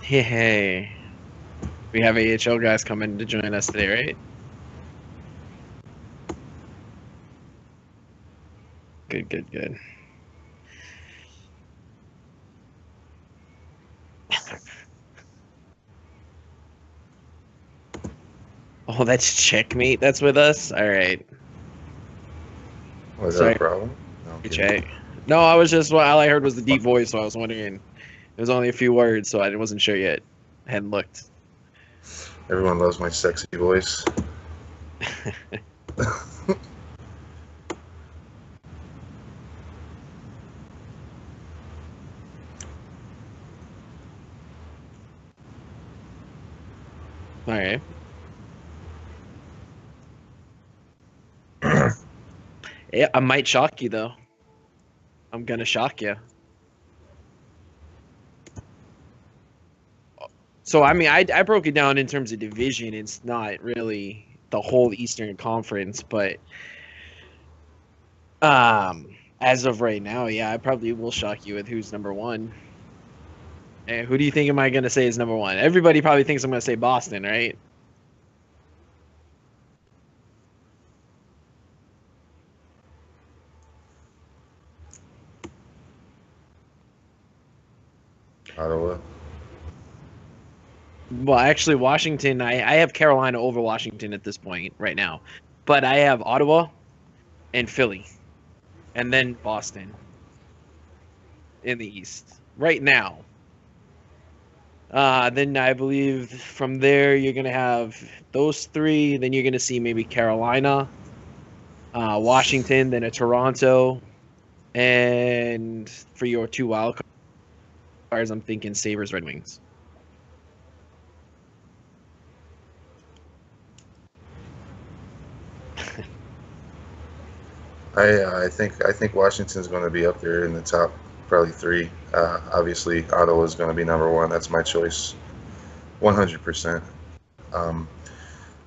Hey, we have AHL guys coming to join us today, right? Good, good, good. Oh, that's Checkmate that's with us? All right. Was that Sorry, a problem? No, I'm kidding. Check. No, I was just, all I heard was the deep voice, so I was wondering. It was only a few words, so I wasn't sure yet. I hadn't looked. Everyone loves my sexy voice. All right. Yeah, I might shock you, though. I'm going to shock you. So, I mean, I broke it down in terms of division. It's not really the whole Eastern Conference, but as of right now, yeah, I probably will shock you with who's number one. Hey, who do you think am I going to say is number one? Everybody probably thinks I'm going to say Boston, right? Ottawa. Well, actually, Washington, I have Carolina over Washington at this point right now. But I have Ottawa and Philly, and then Boston in the East right now. Then I believe from there you're going to have those three. Then you're going to see maybe Carolina, Washington, then a Toronto. And for your two wild cards, I'm thinking Sabres, Red Wings. I think Washington's going to be up there in the top probably three. Obviously, Ottawa is going to be number one. That's my choice, 100%. I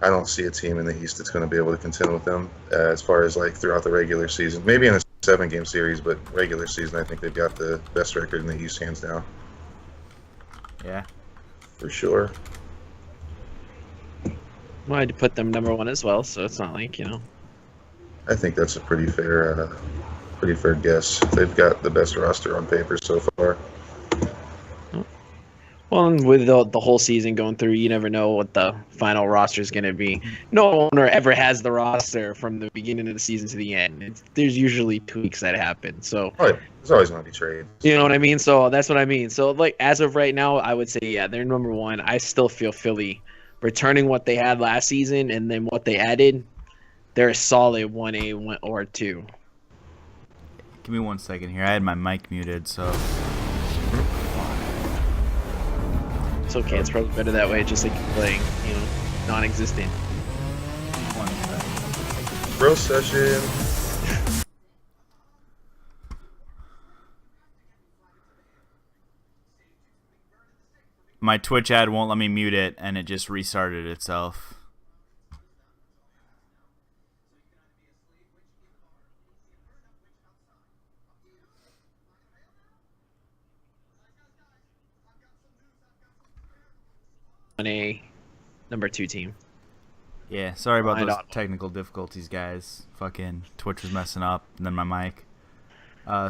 don't see a team in the East that's going to be able to contend with them as far as like throughout the regular season. Maybe in a 7-game series, but regular season, I think they've got the best record in the East hands down. Yeah. For sure. Well, I had to put them number one as well, so it's not like, I think that's a pretty fair guess. They've got the best roster on paper so far. Well, and with the whole season going through, you never know what the final roster is going to be. No owner ever has the roster from the beginning of the season to the end. There's usually tweaks that happen. So, there's always going to be trades. You know what I mean? So that's what I mean. So, like, as of right now, I would say, yeah, they're number one. I still feel Philly returning what they had last season and then what they added. They're a solid 1A or 2. Give me 1 second here. I had my mic muted, so. It's okay. It's probably better that way, just like playing, non-existent. 1 second. Bro session. My Twitch ad won't let me mute it, and it just restarted itself. A number 2 team. Yeah, sorry about those technical difficulties, guys. Fucking Twitch was messing up, and then my mic.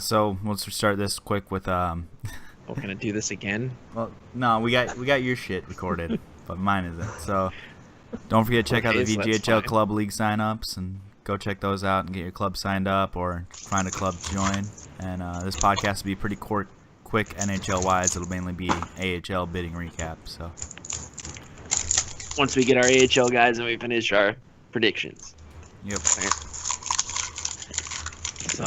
So let's start this quick with Oh, can I do this again? Well, no, we got your shit recorded, but mine isn't. So don't forget to check out the VGHL Club League signups and go check those out and get your club signed up or find a club to join. And this podcast will be pretty quick NHL wise. It'll mainly be AHL bidding recap. So. Once we get our AHL guys and we finish our predictions. Yep. So,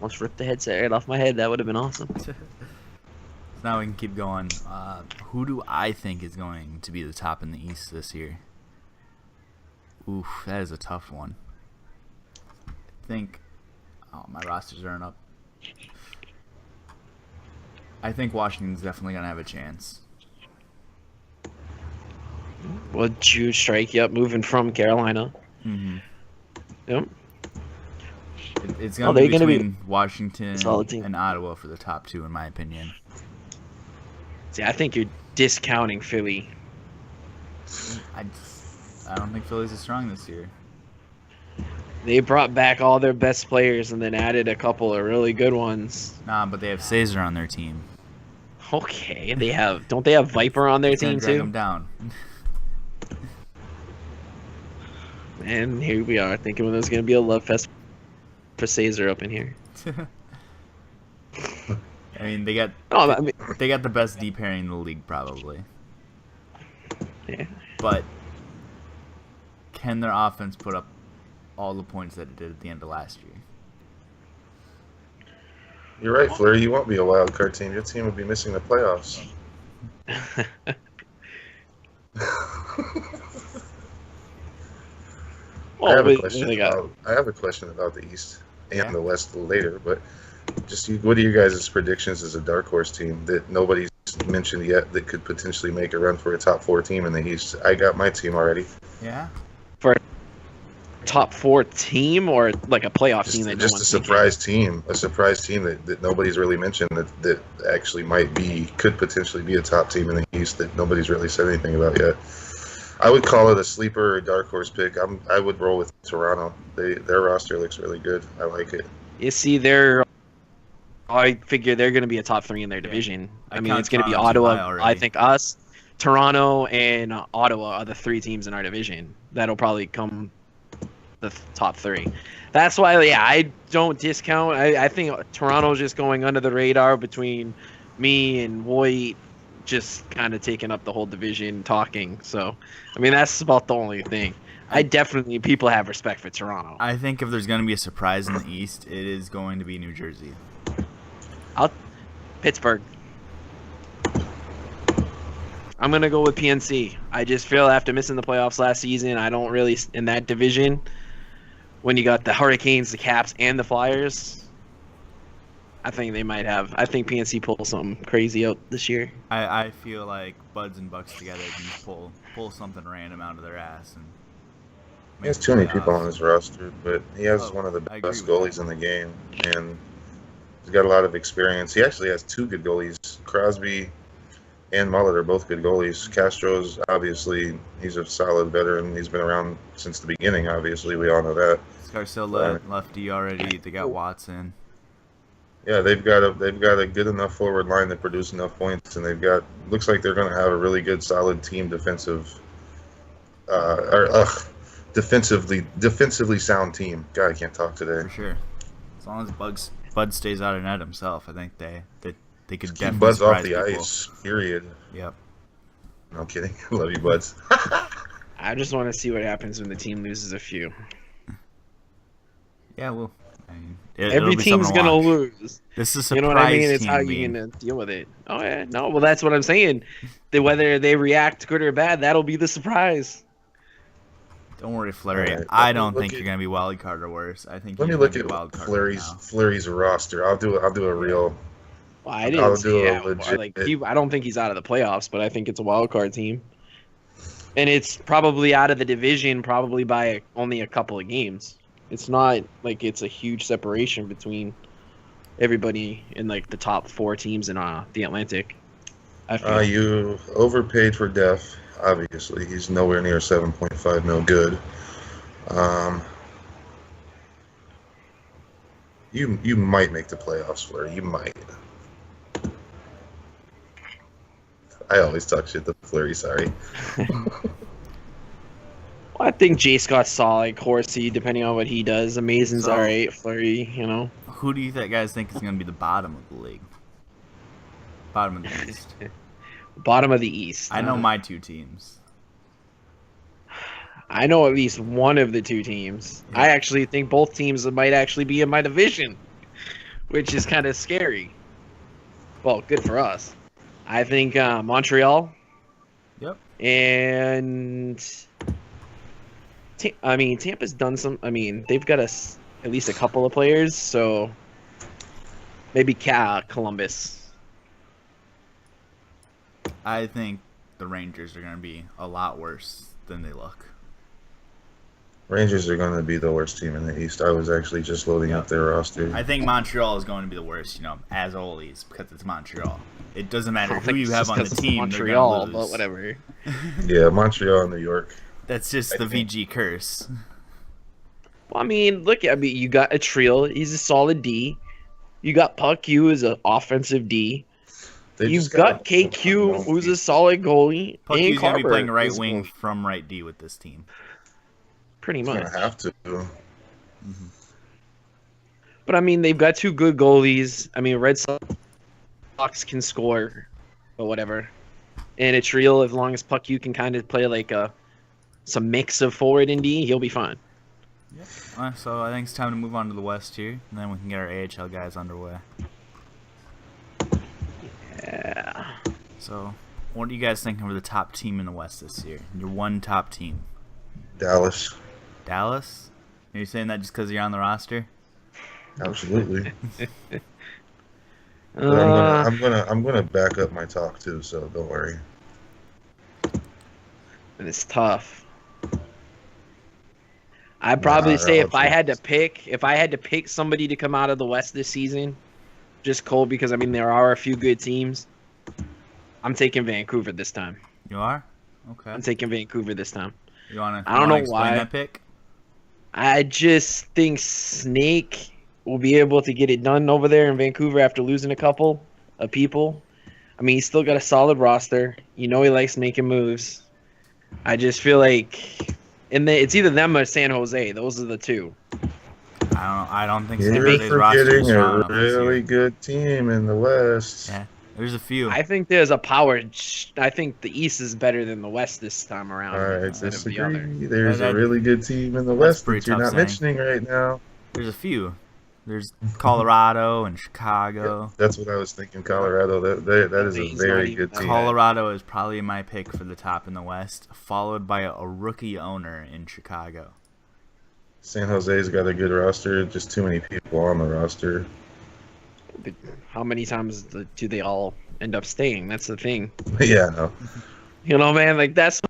almost ripped the headset right off my head. That would have been awesome. So now we can keep going. Who do I think is going to be the top in the East this year? Oof, that is a tough one. I think... Oh, my rosters aren't up. I think Washington's definitely going to have a chance. Would you strike you up moving from Carolina? Mm-hmm. Yep. It's going to be between Washington and Ottawa for the top two, in my opinion. See, I think you're discounting Philly. I don't think Philly's as strong this year. They brought back all their best players and then added a couple of really good ones. Nah, but they have Caesar on their team. Okay, don't they have Viper on their He's gonna team drag too? them down. And here we are thinking there's gonna be a love fest for Caesar up in here. I mean, they got the best D pairing in the league probably. Yeah. But can their offense put up all the points that it did at the end of last year? You're right, Fleury. You won't be a wild card team. Your team will be missing the playoffs. I have a question about the East and the West later, but what are you guys' predictions as a dark horse team that nobody's mentioned yet that could potentially make a run for a top 4 team in the East? I got my team already. Yeah. For a top 4 team or like a playoff team that just a surprise team that nobody's really mentioned that actually could potentially be a top team in the East that nobody's really said anything about yet. I would call it a sleeper or dark horse pick. I would roll with Toronto. Their roster looks really good. I like it. You see, I figure they're going to be a top 3 in their division. I mean, it's going to be Ottawa. I think us, Toronto, and Ottawa are the 3 teams in our division that'll probably come the top 3. That's why, I don't discount. I think Toronto's just going under the radar between me and Voight, just kind of taking up the whole division talking. So, I mean, that's about the only thing. People have respect for Toronto. I think if there's going to be a surprise in the East, it is going to be New Jersey. Pittsburgh. I'm going to go with PNC. I just feel after missing the playoffs last season, I don't really, in that division, when you got the Hurricanes, the Caps, and the Flyers, I think PNC pulls something crazy out this year. I feel like Buds and Bucks together can just pull something random out of their ass. And he has too many people on his roster, but he has one of the best goalies in the game, and he's got a lot of experience. He actually has 2 good goalies. Crosby and Mullet are both good goalies. Castro's, obviously, he's a solid veteran. He's been around since the beginning, obviously. We all know that. Scarcella, lefty already. They got Watson. Yeah, they've got a good enough forward line to produce enough points, and looks like they're going to have a really good, solid team defensively sound team. God, I can't talk today. For sure. As long as Bud stays out of net himself, I think they could keep definitely Buds off surprise the people. ice. Period. Yep. No, I'm kidding. I love you, Buds. I just want to see what happens when the team loses a few. Yeah, well, I mean, every team's going to lose. This is a surprise. You know what I mean? It's team how you're going to deal with it. Oh, yeah. No, well, that's what I'm saying. Whether they react good or bad, that'll be the surprise. Don't worry, Fleury. Right, I don't think you're going to be wild card or worse. I think let me look at Fleury's roster. I'll do a real. Well, I didn't see it. I don't think he's out of the playoffs, but I think it's a wild card team. And it's probably out of the division probably by only a couple of games. It's not like it's a huge separation between everybody in like the top 4 teams in the Atlantic. You overpaid for Def. Obviously, he's nowhere near 7.5 mil good. You might make the playoffs, Fleury. You might. I always talk shit to Fleury. Sorry. Well, I think J. Scott's solid. Corsi, depending on what he does. Amazing's all right. Fleury, Who do you guys think is going to be the bottom of the league? Bottom of the East. Bottom of the East. I know my 2 teams. I know at least one of the 2 teams. Yeah. I actually think both teams might actually be in my division, which is kind of scary. Well, good for us. I think Montreal. Yep. And Tampa's done some. They've got at least a couple of players, so maybe Columbus. I think the Rangers are going to be a lot worse than they look. Rangers are going to be the worst team in the East. I was actually just loading up their roster. I think Montreal is going to be the worst, as always, because it's Montreal. it doesn't matter I don't who think you it's have just on the 'cause it's team, Montreal, they're gonna but lose. whatever. Yeah, Montreal, New York. That's just the VG curse. Well, I mean, look, I mean, you got a Trill. He's a solid D. You got Puck Yu as an offensive D. They You've just got some KQ, unknown who's a pieces. solid goalie. Puck and U's gonna be playing Carver right is wing goalie, from right D with this team. pretty He's much. gonna have to. Mm-hmm. But I mean, they've got two good goalies. I mean, Red Sox can score, but whatever. And it's real as long as Puck Yu can kind of play like some mix of forward and D, he'll be fine. Yep. So I think it's time to move on to the West here, and then we can get our AHL guys underway. Yeah. So, what are you guys thinking for the top team in the West this year? Your one top team. Dallas. Dallas? Are you saying that just because you're on the roster? Absolutely. But I'm gonna back up my talk too, so don't worry. And it's tough. I'd probably say if I had to pick somebody to come out of the West this season, just Cole, because I mean there are a few good teams. I'm taking Vancouver this time. You are? Okay. I'm taking Vancouver this time. You wanna? I don't know explain why. that pick? I just think Snake will be able to get it done over there in Vancouver after losing a couple of people. I mean, he's still got a solid roster. You know he likes making moves. I just feel like it's either them or San Jose. Those are the two. I don't think You're San Jose's roster is forgetting strong a enough this really year. good team in the West. Yeah, there's a few. I think there's a power. I think the East is better than the West this time around. I instead of the disagree. other. There's That- a really good team in the West pretty that you're tough not saying. mentioning right now. There's a few. There's Colorado and Chicago. That's what I was thinking. Colorado. That is a He's very not even good that team. bad. Colorado is probably my pick for the top in the West, followed by a rookie owner in Chicago. San Jose's got a good roster. Just too many people on the roster. How many times do they all end up staying? That's the thing. Yeah, no. You know, man, like that's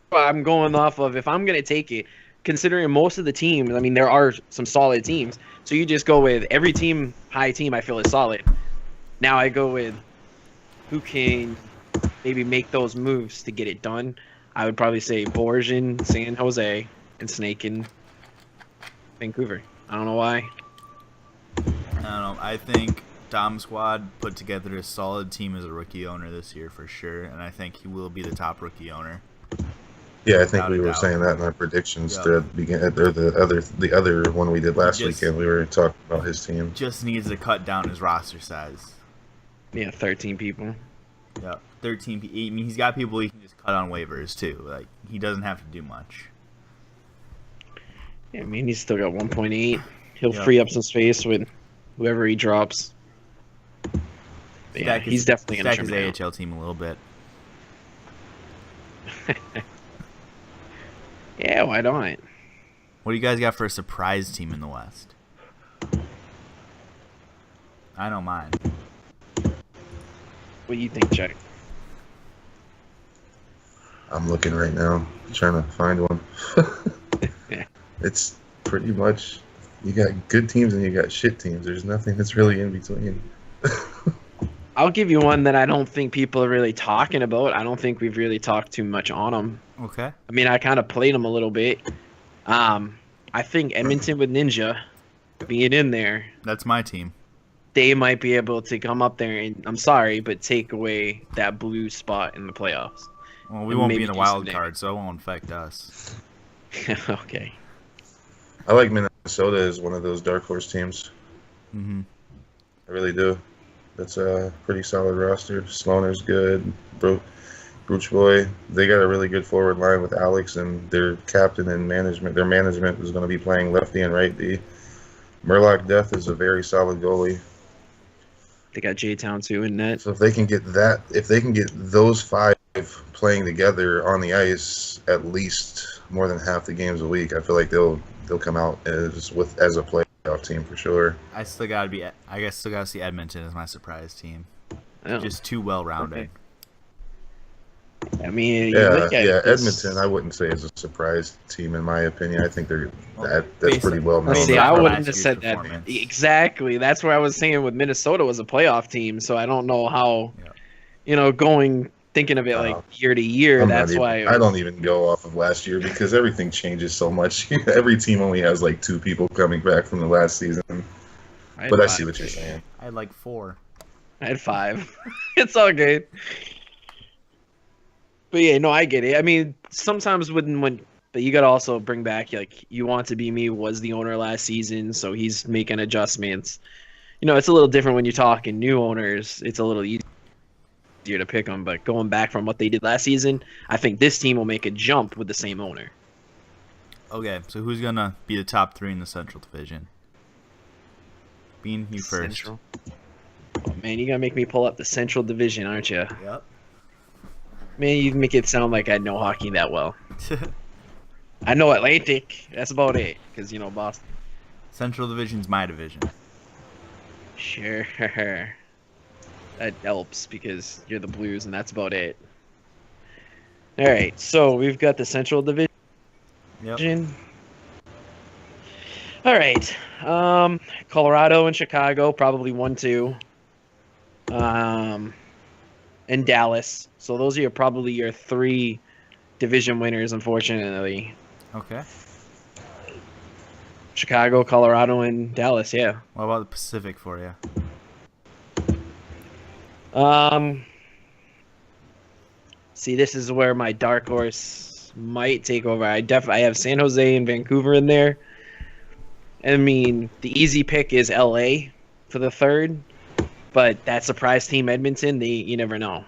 what I'm going off of. If I'm gonna take it, considering most of the teams, I mean, there are some solid teams. So you just go with every team, high team, I feel is solid. Now I go with who can maybe make those moves to get it done. I would probably say Borgen, San Jose, and Snake in Vancouver. I don't know why. I don't know. I think Dom Squad put together a solid team as a rookie owner this year for sure, and I think he will be the top rookie owner. Yeah, I think Without we a were doubt. saying that in our predictions. Yeah. To begin, or the other one we did last Just- weekend. We were talking about his team. Just needs to cut down his roster size. Yeah, 13 people. Yeah, 13. I mean, he's got people he can just cut on waivers too. Like he doesn't have to do much. Yeah, I mean, he's still got 1.8. He'll Yeah. free up some space with whoever he drops. But yeah, Stack he's definitely going to stack trim his it down. AHL team a little bit. Yeah, why not? What do you guys got for a surprise team in the West? I know mine. What do you think, Chuck? I'm looking right now, trying to find one. It's pretty much you got good teams and you got shit teams. There's nothing that's really in between. I'll give you one that I don't think people are really talking about. I don't think we've really talked too much on him. Okay. I mean, I kind of played him a little bit. I think Edmonton with Ninja being in there, That's my team. they might be able to come up there and, I'm sorry, but take away that blue spot in the playoffs. Well, we And won't be maybe in the do wild some card, so it won't affect us. Okay. I like Minnesota as one of those dark horse teams. Mm-hmm. I really do. That's a pretty solid roster. Sloaner's good. Brooch Boy. They got a really good forward line with Alex and their captain and management. Their management is going to be playing lefty and right D. Murloc Death is a very solid goalie. They got J-Town too in net. So if they can get those five playing together on the ice at least more than half the games a week, I feel like they'll come out as a playoff team for sure. I still gotta see Edmonton as my surprise team. Oh. Just too well rounded. Okay. I mean, you Yeah, look at yeah. this. Edmonton, I wouldn't say is a surprise team in my opinion. I think that's based- pretty well known. based See, off I of wouldn't last have year's said that. performance. Exactly. That's where I was saying with Minnesota was a playoff team, so I don't know how, Yeah. thinking of it like No. year to year, I'm that's not why. even, I don't even go off of last year because everything changes so much. Every team only has like 2 people coming back from the last season. But I see what you're saying. I had like 4. I had 5. It's all good. But yeah, no, I get it. I mean, sometimes but you got to also bring back, like, You Want to Be Me was the owner last season, so he's making adjustments. It's a little different when you're talking new owners. It's a little easier to pick them, but going back from what they did last season, I think this team will make a jump with the same owner. Okay, so who's going to be the top 3 in the Central Division? Bean, you first. Central. Oh, man, you got to make me pull up the Central Division, aren't you? Yep. Man, you make it sound like I know hockey that well. I know Atlantic. That's about it. Because, Boston. Central Division's my division. Sure. That helps because you're the Blues, and that's about it. All right, so we've got the Central Division. Yep. All right. Colorado and Chicago, probably 1-2. And Dallas. So those are probably your 3 division winners, unfortunately. Okay. Chicago, Colorado, and Dallas, yeah. What about the Pacific for you? See, this is where my dark horse might take over. I have San Jose and Vancouver in there. I mean, the easy pick is LA for the 3rd, but that surprise team Edmonton, you never know.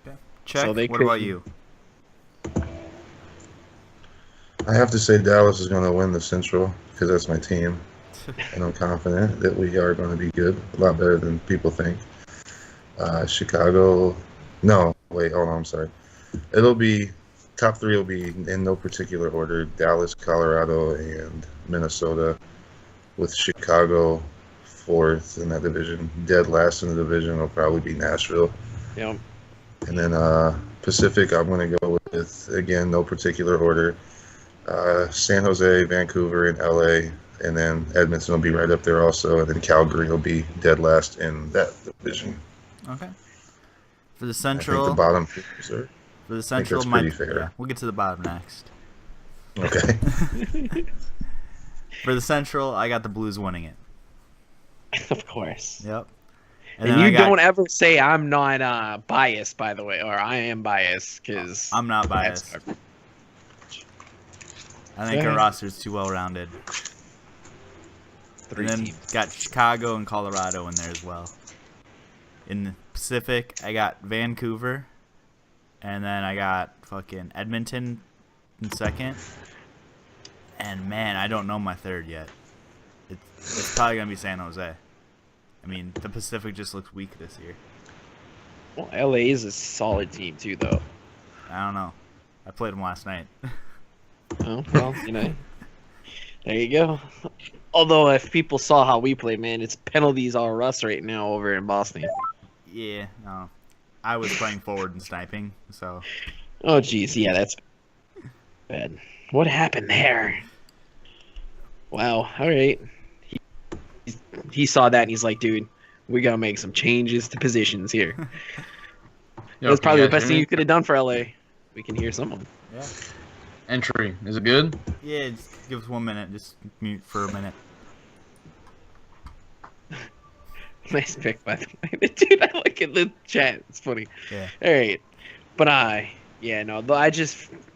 Okay. Check. So what about you? I have to say Dallas is going to win the Central because that's my team. And I'm confident that we are going to be good, a lot better than people think. Chicago, no, wait, hold on, I'm sorry. It'll be, top 3 will be in no particular order, Dallas, Colorado, and Minnesota, with Chicago 4th in that division. Dead last in the division will probably be Nashville. Yeah. And then Pacific, I'm going to go with, again, no particular order, San Jose, Vancouver, and LA. And then Edmonton will be right up there also, and then Calgary will be dead last in that division. Okay. For the Central, I think the bottom, sir. For the Central, that's pretty fair. Yeah, we'll get to the bottom next. Okay. For the Central, I got the Blues winning it. Of course. Yep. And you don't ever say I'm not biased, by the way, or I am biased, because I'm not biased. I think our roster's too well-rounded. 3 and then teams. Got Chicago and Colorado in there as well. In the Pacific, I got Vancouver, and then I got fucking Edmonton in 2nd. And man, I don't know my 3rd yet. It's probably gonna be San Jose. I mean, the Pacific just looks weak this year. Well, LA is a solid team too, though. I don't know. I played them last night. Oh, well, there you go. Although, if people saw how we play, man, it's penalties all us right now over in Boston. Yeah, no. I was playing forward and sniping, so. Oh, geez, yeah, that's bad. What happened there? Wow, all right. He saw that and he's like, dude, we gotta make some changes to positions here. That's probably the best thing you could have done for LA. We can hear someone. Yeah. Entry. Is it good? Yeah, just give us 1 minute. Just mute for a minute. Nice pick, by the way. Dude, I look at the chat. It's funny. Yeah. All right. But I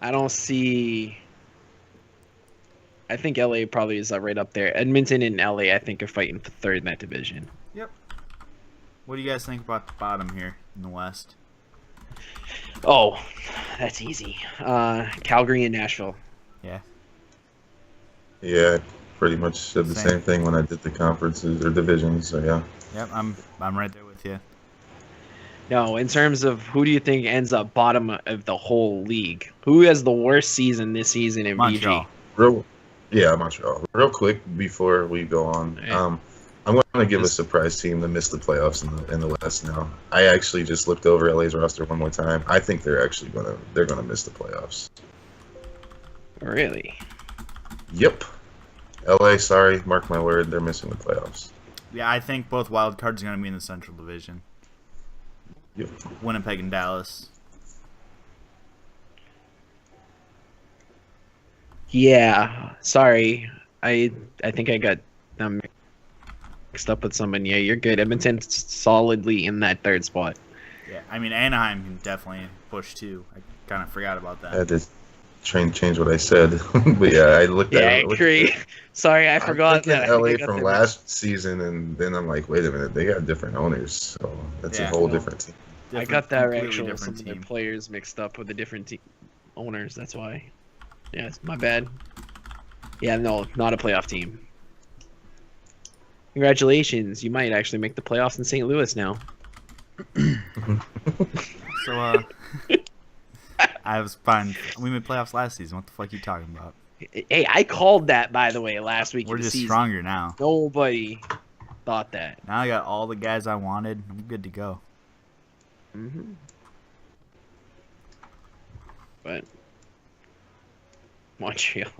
don't see. I think LA probably is right up there. Edmonton and LA, I think, are fighting for 3rd in that division. Yep. What do you guys think about the bottom here in the West? Oh, that's easy. Calgary and Nashville. Yeah. Yeah, I pretty much said the same thing when I did the conferences or divisions, so yeah. Yep, I'm right there with you. No, in terms of who do you think ends up bottom of the whole league? Who has the worst season this season in Montreal. VG? Montreal. Real quick before we go on. Right. I'm going to give a surprise team that missed the playoffs in the West now. I actually just looked over LA's roster one more time. I think they're actually gonna miss the playoffs. Really? Yep. LA, sorry, mark my word, they're missing the playoffs. Yeah, I think both wild cards are going to be in the Central Division. Yep. Winnipeg and Dallas. Yeah. Sorry. I think I got them mixed up with someone. Yeah, you're good. Edmonton's solidly in that third spot. Yeah, I mean, Anaheim can definitely push too. I kind of forgot about that. I had to change what I said. But yeah, I looked at it. Yeah, great. Sorry, I forgot that. LA from last season, and then I'm like, wait a minute, they got different owners, so that's a whole different team. I got that completely actual some of the players mixed up with the different owners. That's why. Yeah, it's my bad. Yeah, no, not a playoff team. Congratulations, you might actually make the playoffs in St. Louis now. So, I was fine. We made playoffs last season. What the fuck are you talking about? Hey, I called that, by the way, last week. We're just season. stronger now. Nobody thought that. Now I got all the guys I wanted. I'm good to go. Mm-hmm. But Montreal,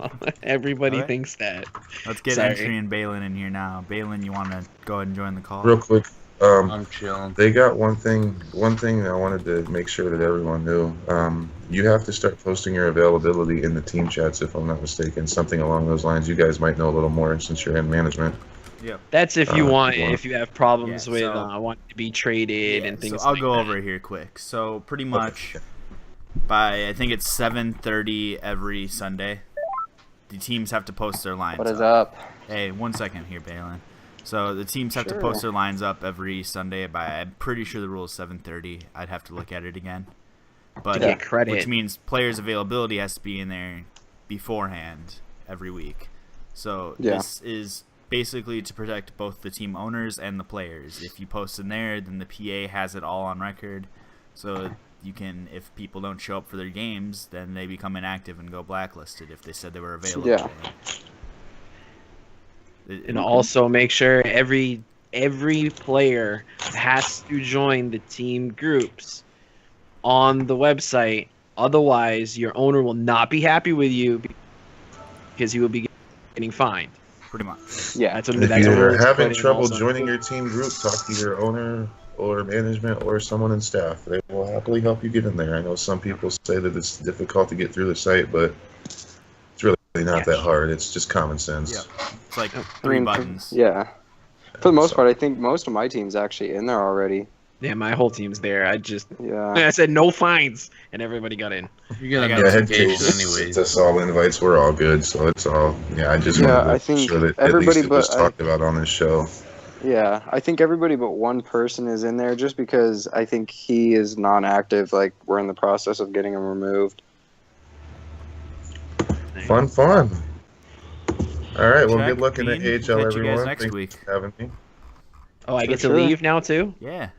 everybody thinks that. Let's get Entry and Balin in here now. Balin, you want to go ahead and join the call? Real quick. I'm chilling. They got one thing I wanted to make sure that everyone knew. You have to start posting your availability in the team chats, if I'm not mistaken. Something along those lines. You guys might know a little more since you're in management. Yep. That's if you want, if you have problems with I want to be traded and things so I'll like go that. over it here quick. So pretty much by, I think it's 7:30 every Sunday, the teams have to post their lines. What is up? Hey, 1 second here, Balin. So the teams have to post their lines up every Sunday by, I'm pretty sure the rule is 7:30. I'd have to look at it again. But to get credit. Which means players' availability has to be in there beforehand every week. So this is basically to protect both the team owners and the players. If you post in there, then the PA has it all on record. So you can, if people don't show up for their games, then they become inactive and go blacklisted if they said they were available. Yeah. And also make sure every player has to join the team groups on the website. Otherwise, your owner will not be happy with you because he will be getting fined. Pretty much. Yeah. That's what, If that's you're what having trouble joining your team group, talk to your owner or management or someone in staff. They will happily help you get in there. I know some people say that it's difficult to get through the site, but it's really not that hard. It's just common sense. Yeah. It's like 3 buttons. Yeah. For the most part, I think most of my team's actually in there already. Yeah, my whole team's there. Yeah. I said no fines, and everybody got in. You get a head notification coach anyways. It's all invites. We're all good, so it's all. Yeah, I just wanted to I think make sure that at everybody least it was but talked about on this show. Yeah, I think everybody but one person is in there just because I think he is non-active. Like, we're in the process of getting him removed. Fun. All right, well, Check, good luck in the Dean. AHL, Catch you guys everyone. next Thanks week. for having me. Oh, I get to sure. leave now too? Yeah.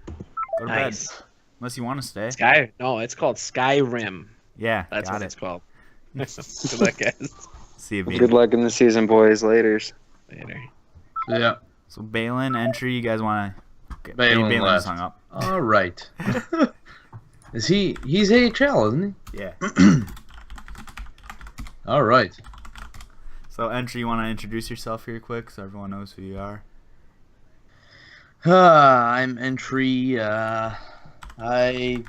Go to Nice. bed. Unless you want to stay. No, it's called Skyrim. Yeah, That's got what it. it's called. Good luck, guys. See you, Good luck in the season, boys. Laters. Later. Yeah. So Balin, Entry, you guys want to... Balin left. hung up. All right. He's AHL, isn't Yeah. he? All right. So Entry, you want to introduce yourself here quick so everyone knows who you are? I'm Entry. I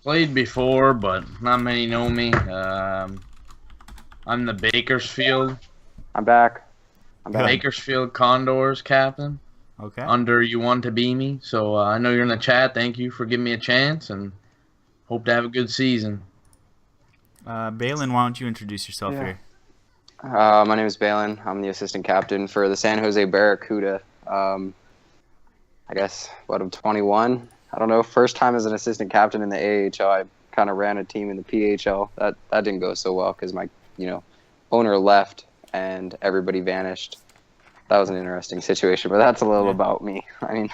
played before, but not many know me. I'm the Bakersfield. I'm back. Bakersfield Condors captain. Okay. Under You Want to Be Me. So I know you're in the chat. Thank you for giving me a chance, and hope to have a good season. Balin, why don't you introduce yourself here? My name is Balin. I'm the assistant captain for the San Jose Barracuda. I guess, I'm 21. I don't know. First time as an assistant captain in the AHL. I kind of ran a team in the PHL. That didn't go so well because my, owner left and everybody vanished. That was an interesting situation, but that's a little about me. I mean,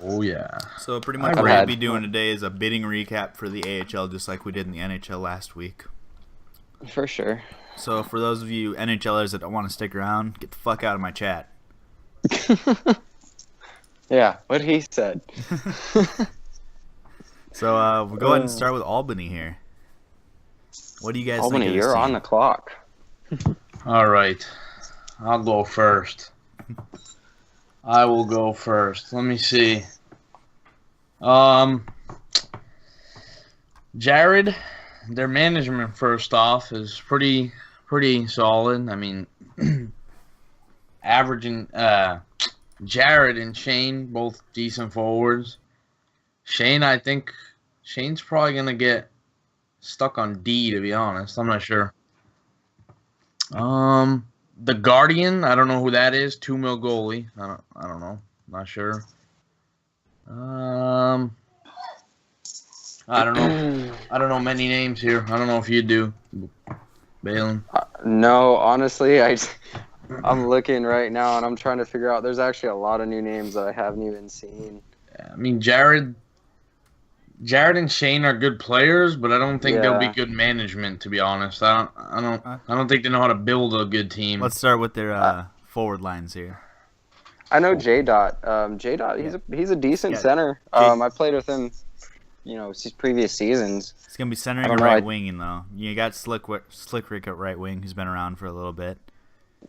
oh yeah. So pretty much what we'll be doing today is a bidding recap for the AHL, just like we did in the NHL last week. For sure. So for those of you NHLers that don't want to stick around, get the fuck out of my chat. Yeah, what he said. So we'll go ahead and start with Albany here. What do you guys think Albany, of this you're team? on the clock. All right. I'll go first. I will go first. Let me see. Jared, their management first off is pretty solid. I mean, averaging Jared and Shane both decent forwards. Shane, I think Shane's probably gonna get stuck on D, to be honest. I'm not sure. The Guardian, I don't know who that is. 2 mil goalie. I don't know. Not sure. I don't know. I don't know many names here. I don't know if you do, Balin. No, honestly, I'm looking right now and I'm trying to figure out. There's actually a lot of new names that I haven't even seen. I mean, Jared and Shane are good players, but I don't think they'll be good management. To be honest, I don't think they know how to build a good team. Let's start with their forward lines here. I know J Dot. J Dot, he's a decent center. I played with him, previous seasons. He's gonna be centering or right winging though. You got Slick Rick at right wing, who's been around for a little bit.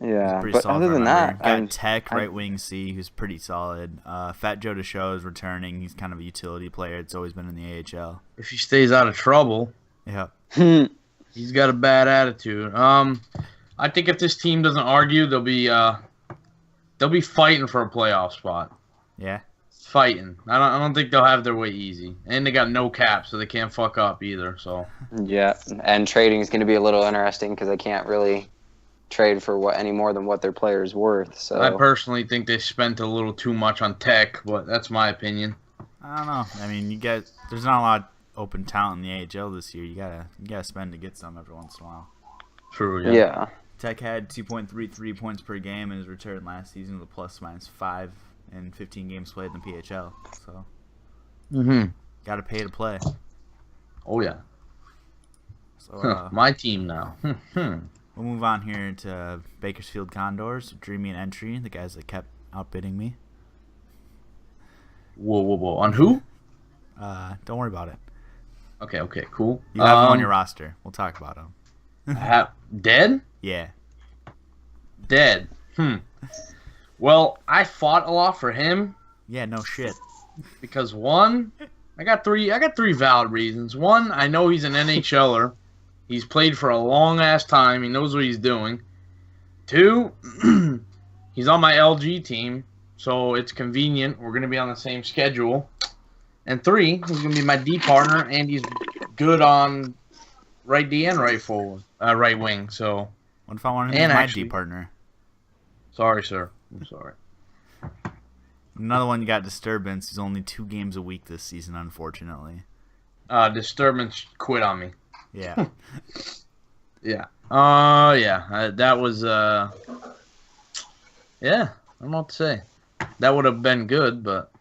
Yeah, but other than that, got Tech right wing C, who's pretty solid. Fat Joe DeShow is returning. He's kind of a utility player. It's always been in the AHL. If he stays out of trouble, yeah, he's got a bad attitude. I think if this team doesn't argue, they'll be fighting for a playoff spot. Yeah, fighting. I don't think they'll have their way easy, and they got no cap, so they can't fuck up either. So yeah, and trading is going to be a little interesting because they can't really trade for any more than what their player's worth. So I personally think they spent a little too much on Tech, but that's my opinion. I don't know. I mean, there's not a lot of open talent in the AHL this year. You gotta spend to get some every once in a while. True. Yeah. Tech had 2.33 points per game in his return last season with a ±5 in 15 games played in the PHL. So gotta pay to play. Oh yeah. So my team now. We'll move on here to Bakersfield Condors, Dreamy and Entry, the guys that kept outbidding me. Whoa. On who? Don't worry about it. Okay, cool. You have him on your roster. We'll talk about him. Dead? Yeah. Dead. Well, I fought a lot for him. Yeah, no shit. Because one, I got three valid reasons. One, I know he's an NHLer. He's played for a long-ass time. He knows what he's doing. Two, he's on my LG team, so it's convenient. We're going to be on the same schedule. And three, he's going to be my D partner, and he's good on right D and right wing. So, what if I wanted him as my D partner? Sorry, sir. I'm sorry. Another one, you got Disturbance. He's only 2 games a week this season, unfortunately. Disturbance quit on me. Yeah. Yeah. That was, yeah, I don't know what to say. That would have been good, but.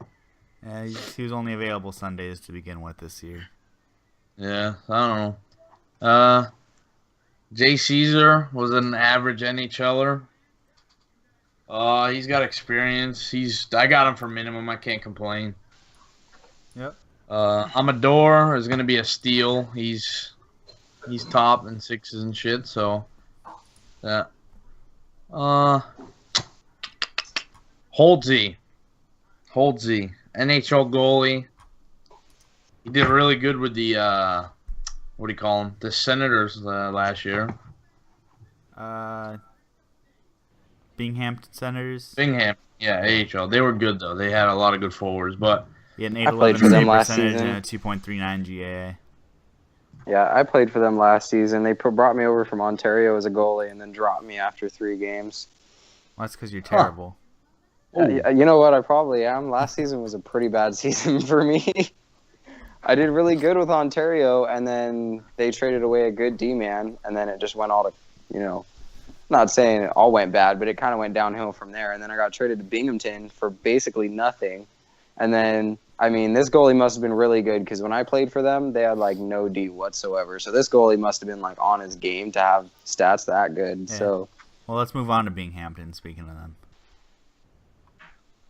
Yeah, he was only available Sundays to begin with this year. Yeah, I don't know. Jay Caesar was an average NHLer. He's got experience. I got him for minimum. I can't complain. Yep. Amador is going to be a steal. He's top in 6s and shit, so yeah. Holdsey, NHL goalie. He did really good with the what do you call them? The Senators last year. Binghamton Senators. Bingham, yeah, AHL. They were good though. They had a lot of good forwards, but he had an I played for them last season and a 2.39 GAA. Yeah, I played for them last season. They brought me over from Ontario as a goalie and then dropped me after 3 games. Well, that's because you're terrible. You know what? I probably am. Last season was a pretty bad season for me. I did really good with Ontario, and then they traded away a good D-man, and then it just went all to, not saying it all went bad, but it kind of went downhill from there. And then I got traded to Binghamton for basically nothing, And then, I mean, this goalie must have been really good because when I played for them, they had like no D whatsoever. So this goalie must have been like on his game to have stats that good. Yeah. So, well, let's move on to Binghamton. Speaking of them,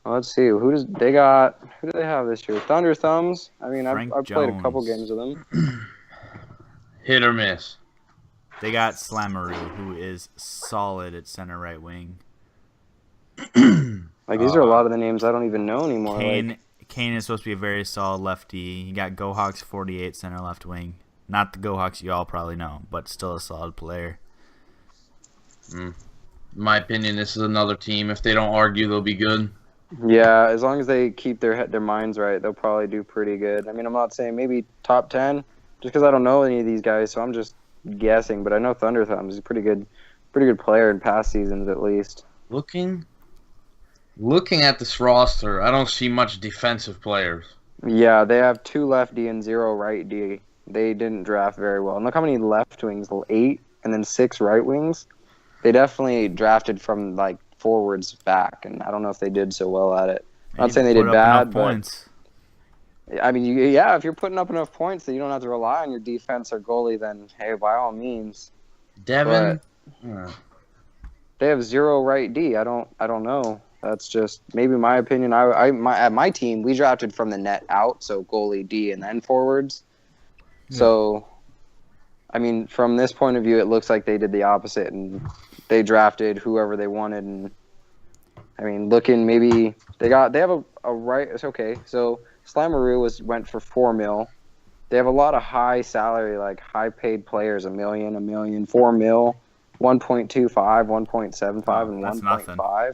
let's see. Who do they have this year? Thunder Thumbs. I mean, I've played a couple Jones. games with them. Hit or miss. they got Slammeroo, who is solid at center right wing. Like these are a lot of the names I don't even know anymore. Kane is supposed to be a very solid lefty. You got GoHawks 48 center left wing. Not the GoHawks you all probably know, but still a solid player. In my opinion, this is another team. If they don't argue, they'll be good. Yeah, as long as they keep their minds right, they'll probably do pretty good. I mean, I'm not saying maybe top 10, just because I don't know any of these guys, so I'm just guessing. But I know Thunder Thumbs is a pretty good player in past seasons at least. Looking at this roster, I don't see much defensive players. Yeah, they have 2 left D and 0 right D. They didn't draft very well. And look how many left wings, 8, and then 6 right wings. They definitely drafted from like forwards back, and I don't know if they did so well at it. I'm not saying they did bad, but points. I mean, if you're putting up enough points that you don't have to rely on your defense or goalie, then hey, by all means. Devin, They have 0 right D. I don't know. That's just maybe my opinion. At my team, we drafted from the net out, so goalie, D, and then forwards. Yeah. So, I mean, from this point of view, it looks like they did the opposite, and they drafted whoever they wanted. And I mean, maybe they have a right. It's okay. So Slammeroo went for $4 million. They have a lot of high salary, like high paid players, $1 million, $4 million, 1.25, 1.75, and 1.5.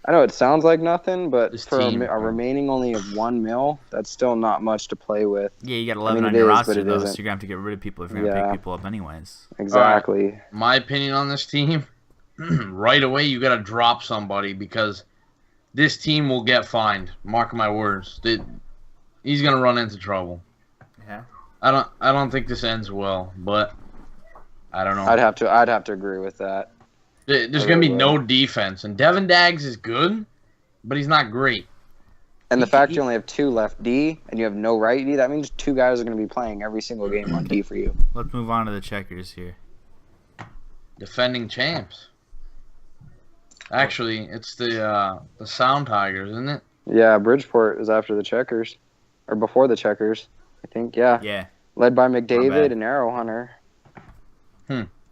I know it sounds like nothing, but for a remaining only of $1 million, that's still not much to play with. Yeah, you got 11 on your roster, though, so you're going to have to get rid of people if you're going to pick people up anyways. Exactly. Right. My opinion on this team, right away you got to drop somebody because this team will get fined. Mark my words. He's going to run into trouble. Yeah. I don't think this ends well, but I don't know. I'd have to agree with that. There's going to be no defense. And Devin Daggs is good, but he's not great. And the fact you only have 2 left D and you have no right D, that means 2 guys are going to be playing every single game on D for you. Let's move on to the Checkers here. Defending champs. Actually, it's the Sound Tigers, isn't it? Yeah, Bridgeport is after the Checkers. Or before the Checkers, I think, yeah. Yeah. Led by McDavid and Arrow Hunter.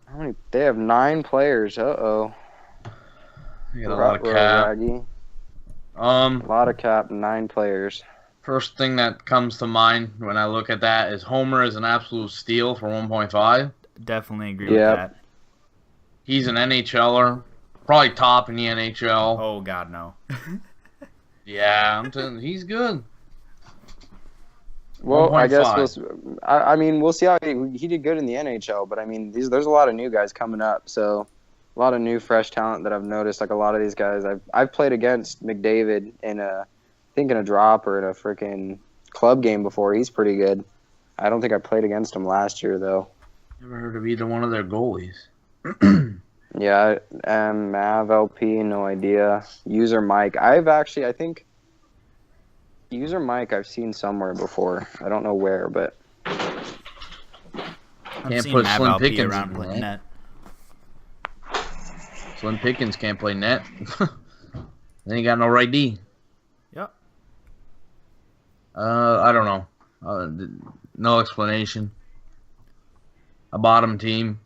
How many? They have 9 players. Uh-oh. You got a lot of cap. A lot of cap, 9 players. First thing that comes to mind when I look at that is Homer is an absolute steal for 1.5. Definitely agree with that. He's an NHLer. Probably top in the NHL. Oh, God, no. Yeah, I'm telling you, he's good. Well, 1. I guess we'll see how he did good in the NHL, but I mean, there's a lot of new guys coming up, so a lot of new fresh talent that I've noticed. Like a lot of these guys, I've played against McDavid in a drop or in a freaking club game before. He's pretty good. I don't think I played against him last year though. Never heard of either one of their goalies. Yeah, Mav LP, no idea. User Mike, I think. User Mike I've seen somewhere before. I don't know where, but can't put Slim Pickens around playing net. Slim Pickens can't play net. Then he got no right D. Yep. I don't know. No explanation. A bottom team.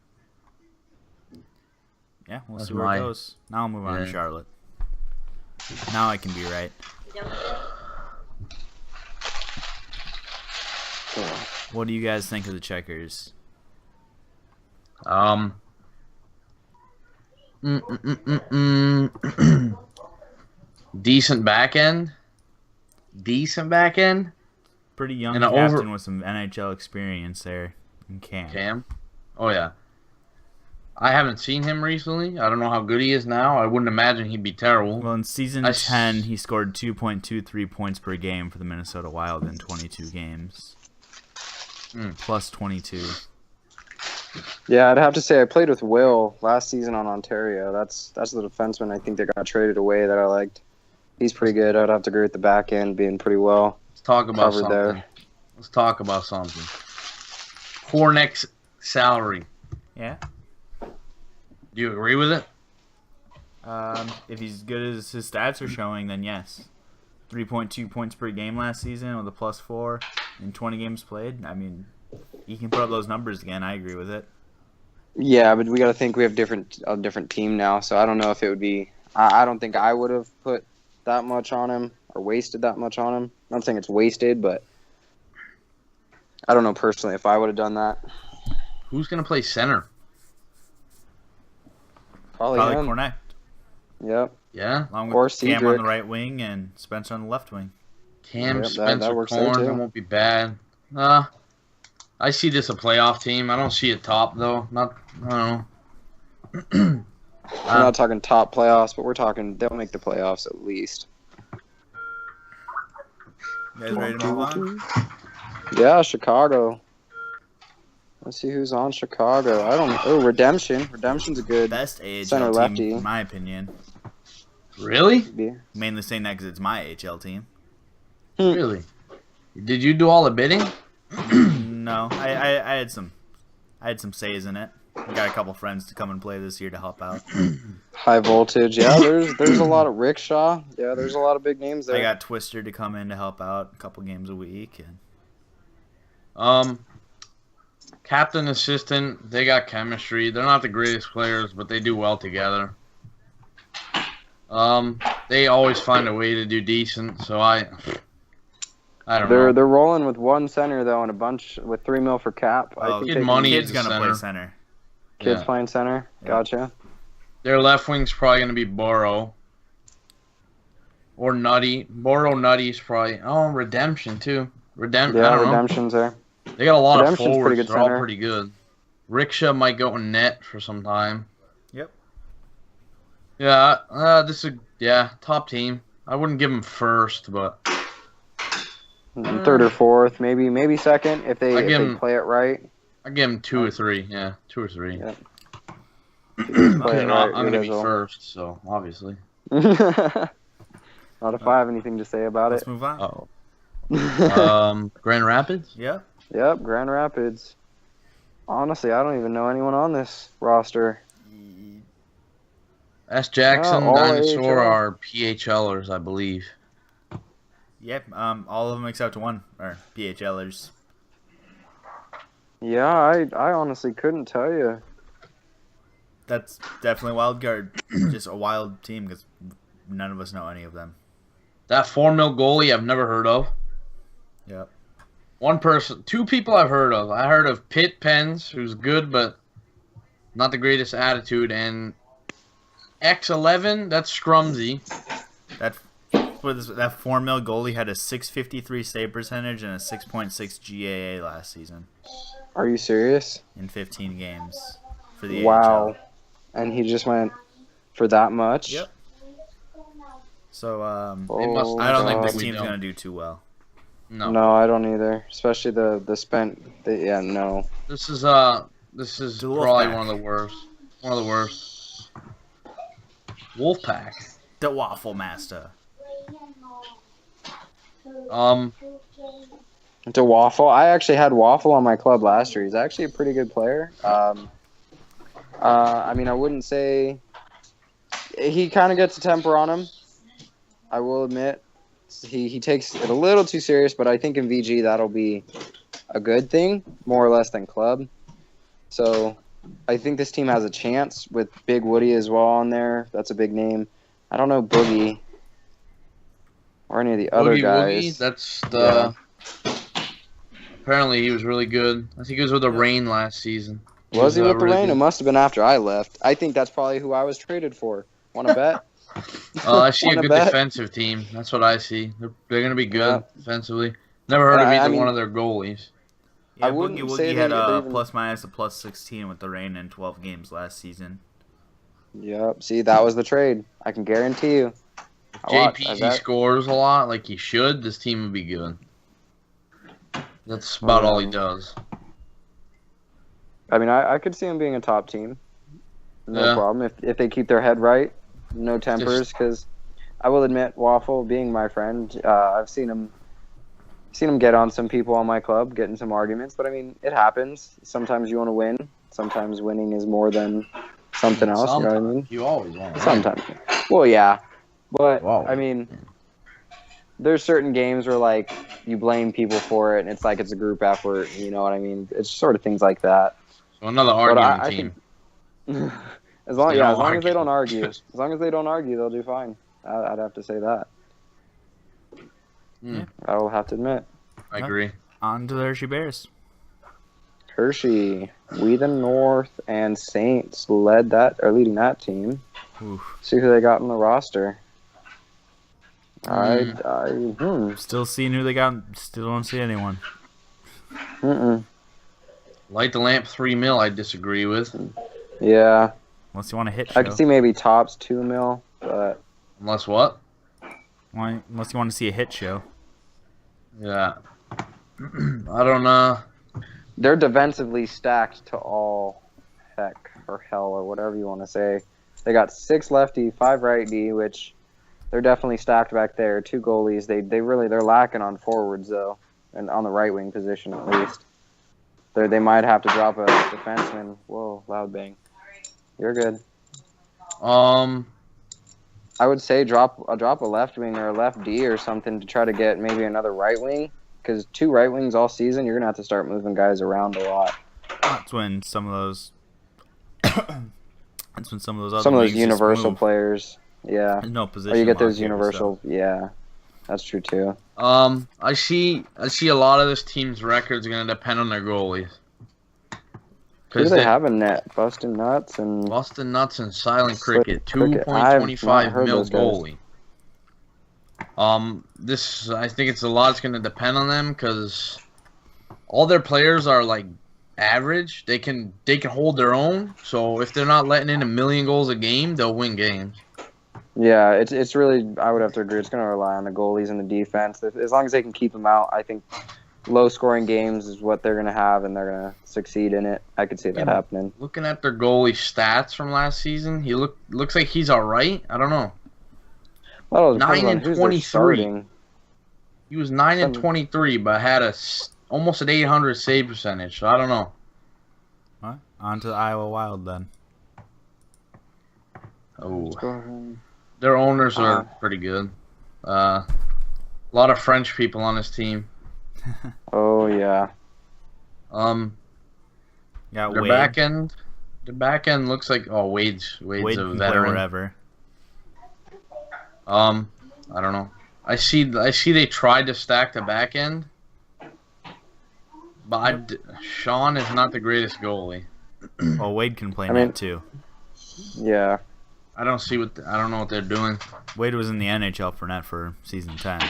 Yeah, we'll see where it goes. Now I'll move on to Charlotte. Now I can be right. What do you guys think of the Checkers? Decent back end. Pretty young captain with some NHL experience there in Cam. Oh, yeah. I haven't seen him recently. I don't know how good he is now. I wouldn't imagine he'd be terrible. Well, in season 10, he scored 2.23 points per game for the Minnesota Wild in 22 games. Plus 22. Yeah, I'd have to say I played with Will last season on Ontario. That's the defenseman I think that got traded away that I liked. He's pretty good. I'd have to agree with the back end being pretty well Let's talk about covered something. there. Let's talk about something. Hornets salary. Yeah. Do you agree with it? If he's as good as his stats are showing, then yes. 3.2 points per game last season with a +4 in 20 games played. I mean, he can put up those numbers again. I agree with it. Yeah, but we got to think we have a different team now, so I don't know if it would be. I don't think I would have put that much on him or wasted that much on him. I'm not saying it's wasted, but I don't know personally if I would have done that. Who's going to play center? Probably him. Cornette. Yep. Yeah. Along Or with Cam on Cedric. the right wing and Spencer on the left wing. Cam, Yep, that Spencer, works there, Corn, too. that won't be bad. I see this a playoff team. I don't see a top, though. Not, I don't know. We're not talking top playoffs, but we're talking they'll make the playoffs at least. You guys ready to move on? Yeah, Chicago. Let's see who's on Chicago. I don't know. Oh, Redemption. Redemption's a good Best AHL center team, lefty. in my opinion. Really? Mainly saying that because it's my AHL team. Really? Did you do all the bidding? No, I had some says in it. I got a couple friends to come and play this year to help out. High voltage. Yeah, there's a lot of Rickshaw. Yeah, there's a lot of big names there. I got Twister to come in to help out a couple games a week. And Captain, assistant, they got chemistry. They're not the greatest players, but they do well together. They always find a way to do decent, so I don't know. They're rolling with one center though, and a bunch with $3 million for cap. I think Kid they Money Kid's is gonna center. play center. Kids Yeah. playing center. Yeah. Gotcha. Their left wing's probably going to be Burrow. Or Nutty. Burrow, Nutty's probably... Oh, Redemption, too. I don't know. Redemption's there. They got a lot of Redemption's forwards. pretty good They're all center. pretty good. Rickshaw might go in net for some time. Yep. Yeah, top team. I wouldn't give them first, but... Third or fourth, maybe second if they play it right. I'd give them 2 or 3. Yeah, 2 or 3. Yeah. I'm Play it going right, to be you guys first, so obviously. will. Not if I have anything to say about Let's it. move on. Grand Rapids? Yep. Yep, Grand Rapids. Honestly, I don't even know anyone on this roster. S. Jackson, all Dinosaur AHL. are PHLers, I believe. Yep. All of them except one are PHLers. Yeah, I honestly couldn't tell you. That's definitely wild card. Just a wild team because none of us know any of them. That 4 mil goalie I've never heard of. Yep. Two people I've heard of. I heard of Pitt Pence, who's good but not the greatest attitude, and X11, that's Scrumsy. That 4 mil goalie had a .653 save percentage and a 6.6 GAA last season Are you serious? in 15 games for the Wow. AHL. And he just went for that much? Yep. So Oh, I don't think God. this We team's don't. gonna do too well. No, I don't either. Especially no. This is The probably Wolfpack. one of the worst. One of the worst. Wolfpack. The Waffle Master. To Waffle. I actually had Waffle on my club last year. He's actually a pretty good player. I mean, I wouldn't say he kind of gets a temper on him. I will admit, he takes it a little too serious, but I think in VG that'll be a good thing, more or less than club. So I think this team has a chance with Big Woody as well on there. That's a big name. I don't know Boogie or any of the other Boogie guys. Woogie, that's the... Apparently he was really good. I think he was with the Rain last season. Was he with the really Rain? good. It must have been after I left. I think that's probably who I was traded for. Want to bet? I see a Wanna good bet? defensive team. That's what I see. They're going to be good Yeah. defensively. Never heard of I either mean- one of their goalies. Yeah, I wouldn't Boogie say Woogie had they a even- plus-minus a +16 with the Rain in 12 games last season. Yep. See, that was the trade. I can guarantee you. JPZ scores a lot like he should. This team would be good. That's about all he does. I mean, I could see him being a top team. No Yeah. problem. If they keep their head right, no tempers. Because I will admit, Waffle, being my friend, I've seen him get on some people on my club, get in some arguments. But I mean, it happens. Sometimes you want to win. Sometimes winning is more than something else. You know what I mean? You always want to. Sometimes. Well, yeah, but Wow. I mean, there's certain games where like you blame people for it, and it's like it's a group effort. You know what I mean? It's sort of things like that. So another But argument I team. think, as long They as don't they don't argue. argue, as long as they don't argue, they'll do fine. I'd have to say that. Hmm. I will have to admit. I agree. On to the Hershey Bears. Hershey, Wheaton North, and Saints leading that team. Oof. See who they got on the roster. Still seeing who they got. Still don't see anyone. Light the lamp 3 mil. I disagree with. Yeah, Unless you want to hit show. I could see maybe tops 2 mil, but Unless what? Unless you want to see a hit show. Yeah. I don't know. they're defensively stacked to all heck or hell or whatever you want to say. They got 6 lefty, 5 right D, which they're definitely stacked back there. 2 goalies. They're lacking on forwards though, and on the right wing position at least. They might have to drop a defenseman. Whoa, loud bang. You're good. I would say drop a left wing or a left D or something to try to get maybe another right wing. Because 2 right wings all season, you're gonna have to start moving guys around a lot. That's when some of those. That's when some of those other Some of those leagues just universal move. players, yeah. There's no position. Or you get those lock here, universal, so. yeah. That's true too. I see a lot of this team's records going to depend on their goalies. Who do they have in net? Bustin' Nuts and Boston Nuts and Silent Slick Cricket, Cricket. I've not 2.25 heard mil those guys. goalie. I think it's a lot that's going to depend on them because all their players are like average. They can hold their own. So if they're not letting in 1 million goals a game, they'll win games. yeah, it's really, I would have to agree. It's going to rely on the goalies and the defense. As long as they can keep them out, I think low-scoring games is what they're going to have, and they're going to succeed in it. I could see that happening. Looking at their goalie stats from last season, he looks like he's all right. I don't know. Well, it 9 depends on and who's they're 23. starting. He was 9 and 23, but had almost an 800 save percentage. So I don't know. What? On to the Iowa Wild then. Oh, Go ahead. their owners are pretty good. A lot of French people on his team. Oh, yeah. Got Their Wade. back end. The back end looks like Wade's Wade a can play veteran. wherever. I don't know. I see they tried to stack the back end, but Sean is not the greatest goalie. Well, Wade can play I net mean- too. Yeah. I don't know what they're doing. Wade was in the NHL for net for season 10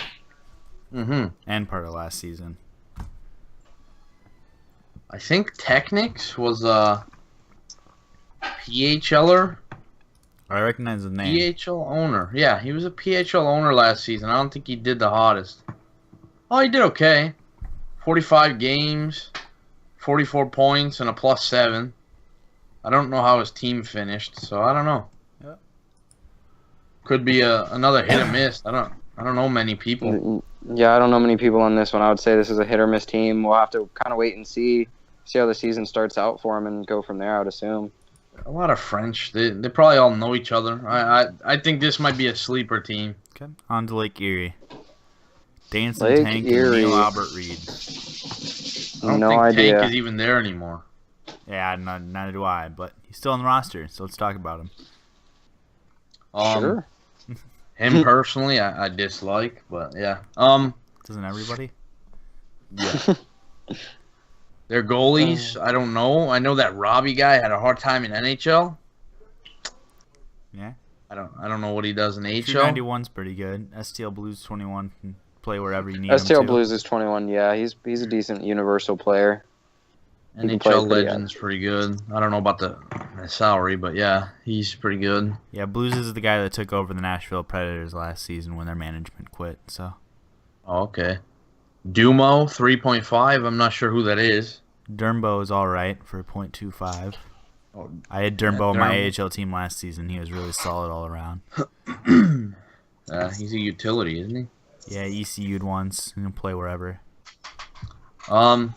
Mm-hmm. and part of last season. I think Technics was a PHLer. I recognize the name. PHL owner. Yeah, he was a PHL owner last season. I don't think he did the hottest. Oh, he did okay. 45 games, 44 points, and a +7. I don't know how his team finished, so I don't know. Yep. Could be another hit or miss. I don't know many people. Yeah, I don't know many people on this one. I would say this is a hit or miss team. We'll have to kind of wait and see how the season starts out for them and go from there, I would assume. A lot of French. They probably all know each other. I think this might be a sleeper team. Okay. On to Lake Erie. Dancing Lake Tank Erie. and Neil Albert Reed. I don't No think idea. Tank is even there anymore. Yeah, neither do I, but he's still on the roster, so let's talk about him. Sure. Him personally, I dislike, but yeah. Doesn't everybody? Yeah. Their goalies, I don't know. I know that Robbie guy had a hard time in NHL. Yeah. I don't know what he does in AHL. 291's pretty good. STL Blues 21 can play wherever you need him STL to. Blues is 21. Yeah, he's a decent universal player. He can play NHL pretty Legends pretty good. I don't know about the salary, but yeah, he's pretty good. Yeah, Blues is the guy that took over the Nashville Predators last season when their management quit. So Oh, okay. Dumo 3.5. I'm not sure who that is. Durnbo is all right for 0.25. Oh, I had Durnbo on my Durnbo. AHL team last season. He was really solid all around. He's a utility, isn't he? Yeah, ECU'd once. He can play wherever. I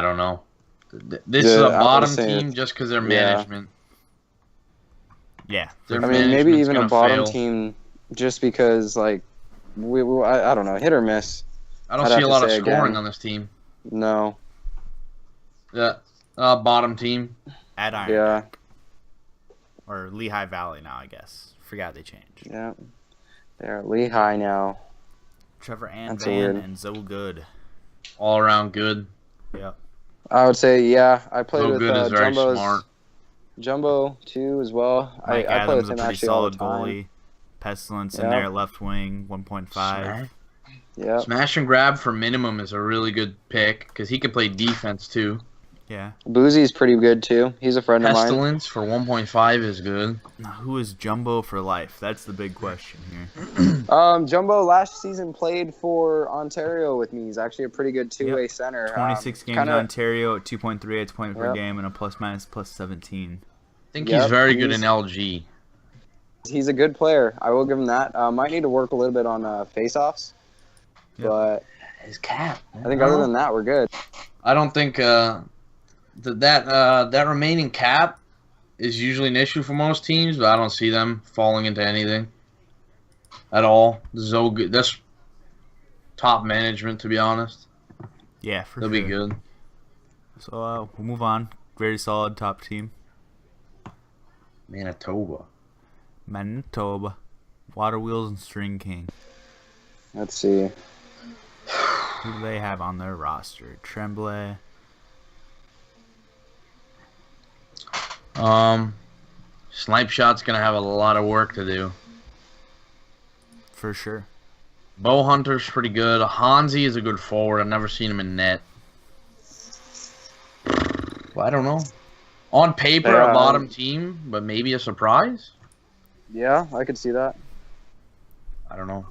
don't know. This is a bottom team just because their management. Yeah. Their I mean, maybe management's even a gonna bottom fail. team just because, like, I don't know, hit or miss. I don't I'd see have a to lot of say scoring again. on this team. No. Yeah, bottom team. At Iron Yeah. Deck. Or Lehigh Valley now, I guess. Forgot they changed. Yeah. They're Lehigh now. Trevor That's a Van weird- and Zoe Good. All around good. Yep. I would say, yeah. I played So with good is very Jumbo's. smart. Jumbo, too, as well. Mike I play with Adams, a him pretty actually all the solid time. goalie. Pestilence in Yep. there, left wing, 1.5. Smash. Yeah. Smash and grab for minimum is a really good pick because he can play defense too. Yeah. Boozy's pretty good, too. He's a friend of mine. Pestilence for 1.5 is good. Now, who is Jumbo for life? That's the big question here. Jumbo last season played for Ontario with me. He's actually a pretty good two-way center. 26 games in Ontario at 2.38 points per game and a plus-minus plus 17. I think Yep, he's very good he's- in LG. He's a good player. I will give him that. Might need to work a little bit on face-offs. Yep. But His cap. I think other than that, we're good. I don't think that remaining cap is usually an issue for most teams, but I don't see them falling into anything at all. That's top management, to be honest. Yeah, for They'll sure. be good. So we'll move on. Very solid top team. Manitoba. Water Wheels and String King. Let's see. Who do they have on their roster? Tremblay. Snipe Shot's gonna have a lot of work to do. For sure. Bow Hunter's pretty good. Hansi is a good forward. I've never seen him in net. Well, I don't know. On paper, Yeah, a bottom team, but maybe a surprise? Yeah, I could see that. I don't know.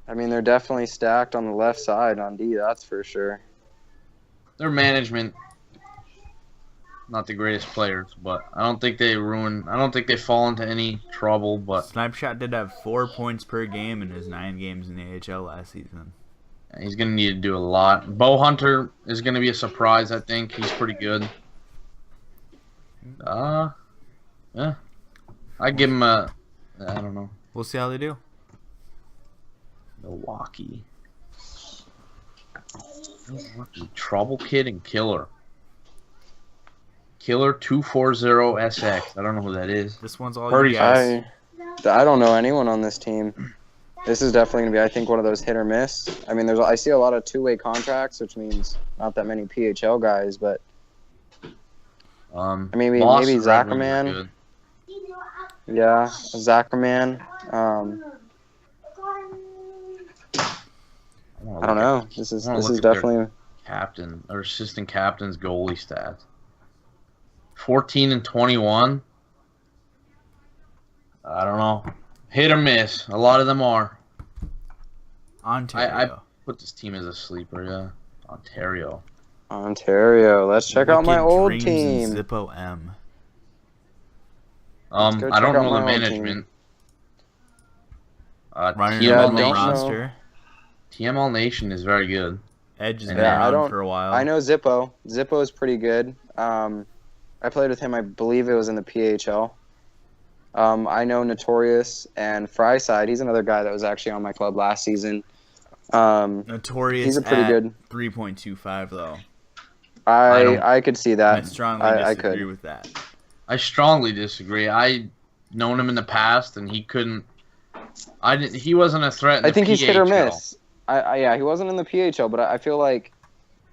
I mean, they're definitely stacked on the left side on D, that's for sure. Their management, not the greatest players, but I don't think they fall into any trouble, but Snipe Shot did have 4 points per game in his 9 games in the AHL last season. he's going to need to do a lot. Bow Hunter is going to be a surprise, I think. He's pretty good. Yeah. I'd give him I don't know. We'll see how they do. Milwaukee. Trouble Kid and Killer. Killer 240SX. I don't know who that is. This one's all Purdy. you guys. I don't know anyone on this team. This is definitely going to be, I think, one of those hit or miss. I mean, I see a lot of two-way contracts, which means not that many PHL guys, but maybe Boston Red Wings are Zackerman. good. Yeah, Zackerman. I don't know. This is definitely Captain or assistant captain's goalie stats. 14 and 21. I don't know. Hit or miss. A lot of them are. Ontario. I put this team as a sleeper, yeah. Ontario. Let's check out my Wicked old Dreams team. and Zippo M. go I check don't out know the my old management. Running Yeah, a don't minimum know. roster. TML Nation is very good. Edge has Yeah, been I around don't- for a while. I know Zippo. Zippo is pretty good. I played with him. I believe it was in the PHL. I know Notorious and Fryside. He's another guy that was actually on my club last season. Notorious he's a pretty at good. 3.25 though. I could see that. I strongly I disagree could. with that. I strongly disagree. I known him in the past, and he couldn't. He wasn't a threat. In I the think he's hit or PHL. miss. Yeah, he wasn't in the PHL, but I feel like,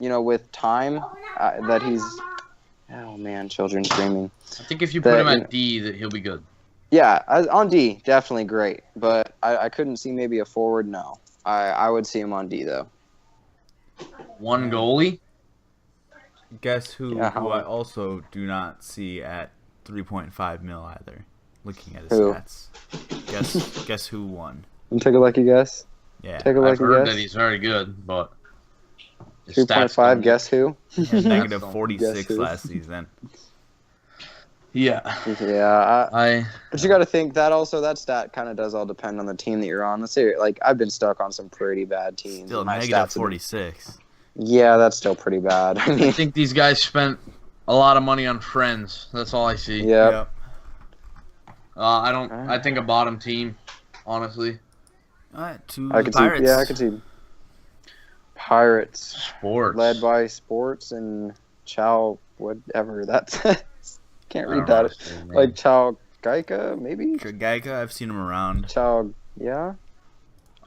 with time, that he's. Oh man, children screaming. I think if you put him That- at D, that he'll be good. Yeah, on D, definitely great. But I couldn't see maybe a forward. No, I would see him on D though. One goalie. Guess who? Yeah, Who how- I also do not see at 3.5 mil either. Looking at his Who? stats. Guess who won? Take a lucky guess. Yeah. Take a I've lucky heard guess. that he's very good, but his 3.5. stats don't- Guess who? Negative Guess 46 who? last season. Yeah. Yeah. But you got to think that stat kind of does all depend on the team that you're on. Let's say, like, I've been stuck on some pretty bad teams. Still My negative stats have been- 46. Yeah, that's still pretty bad. I I mean, think these guys spent a lot of money on friends. That's all I see. yeah. I think a bottom team, honestly. All right, to I the could see. Pirates. Yeah, I could see. Pirates, Sports. led by Sports and Chow, whatever that says. Can't I read don't know that. his name. Like Chow Gaika, maybe? Geica, I've seen him around. Chow, yeah.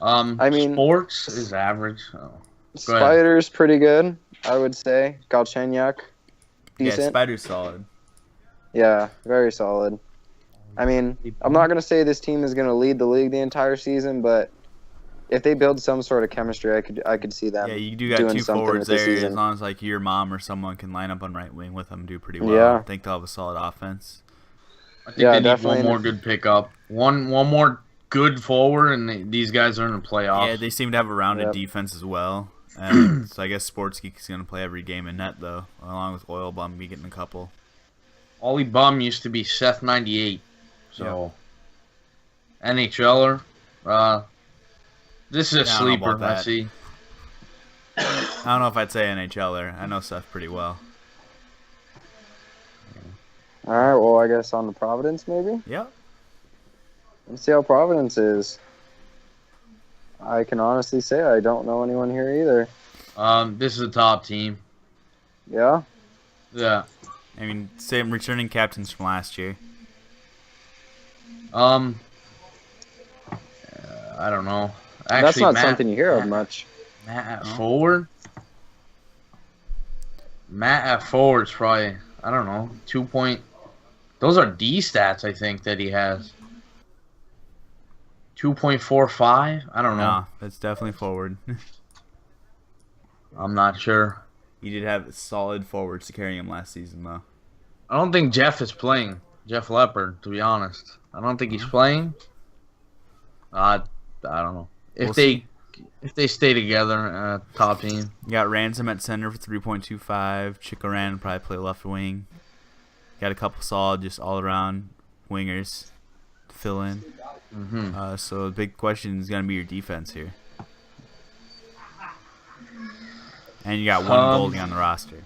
I mean- sports is average. Oh. Go ahead. Spider's pretty good, I would say. Galchenyuk, Yeah, decent. Spider's solid. Yeah, very solid. I mean, I'm not going to say this team is going to lead the league the entire season, but if they build some sort of chemistry, I could see them. Yeah, you do got doing two something forwards with the there. season. As long as like your mom or someone can line up on right wing with them, do pretty well. Yeah. I think they'll have a solid offense. I think Yeah, they need definitely. one more good pickup. One more good forward, and these guys are in the playoffs. Yeah, they seem to have a rounded Yep. defense as well. And so I guess Sports Geek is going to play every game in net though, along with Oil Bum be getting a couple. Ollie Bum used to be Seth 98, so NHLer. This is a Yeah, I don't know sleeper. about I that. see. I don't know if I'd say NHLer. I know Seth pretty well. All right, well, I guess on to Providence, maybe? Yep. Let's see how Providence is. I can honestly say I don't know anyone here either. This is a top team. Yeah? Yeah. I mean, same returning captains from last year. I don't know. That's Actually, not Matt, something you hear of much. Matt at forward. Matt at forward's probably, I don't know, 2 point. Those are D stats, I think, that he has. 2.45. I don't know. No, that's definitely forward. I'm not sure. He did have solid forwards to carry him last season though. I don't think Jeff is playing. Jeff Leopard, to be honest. I don't think he's playing. I don't know. If they stay together, top team. You got Ransom at center for 3.25. Chikoran will probably play left wing. Got a couple solid, just all around wingers to fill in. Mm-hmm. So the big question is gonna be your defense here. And you got one goalie on the roster.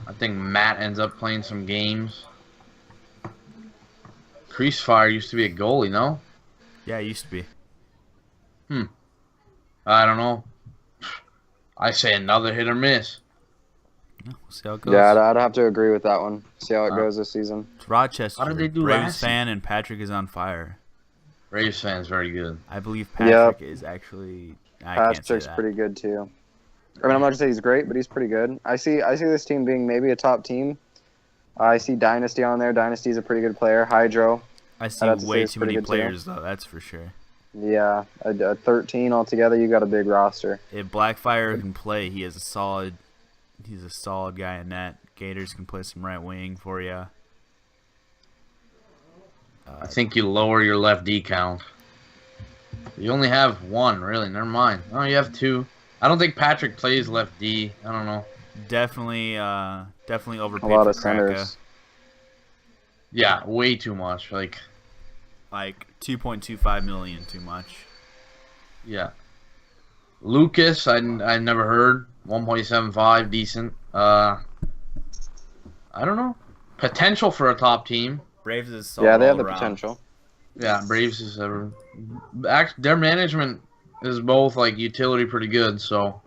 I think Matt ends up playing some games. Creasefire used to be a goalie, no? Yeah, it used to be. I don't know. I say another hit or miss. Yeah, we'll see how it goes. Yeah, I'd have to agree with that one. See how it goes this season. It's Rochester. How did they do Braves last fan and Patrick is on fire. Braves fans very good. I believe Patrick is actually. I can't say Patrick's that. pretty good too. I mean, I'm not gonna say he's great, but he's pretty good. I see this team being maybe a top team. I see Dynasty on there. Dynasty's a pretty good player. Hydro. I see I'd have to say way it's too many pretty good, too. players though. That's for sure. Yeah, a 13 altogether. You got a big roster. If Blackfire can play, he is a solid. He's a solid guy in net. Gators can play some right wing for you. I think you lower your left D count. You only have one, really. Never mind. Oh, you have two. I don't think Patrick plays left D. I don't know. Definitely A overpaid lot for of Kraka. centers. Yeah, way too much. Like 2.25 million too much. yeah. Lucas, I never heard. 1.75, decent. I don't know. Potential for a top team. Braves is solid Yeah, they have all the around. potential. Yeah, Braves is their management is both like utility pretty good. So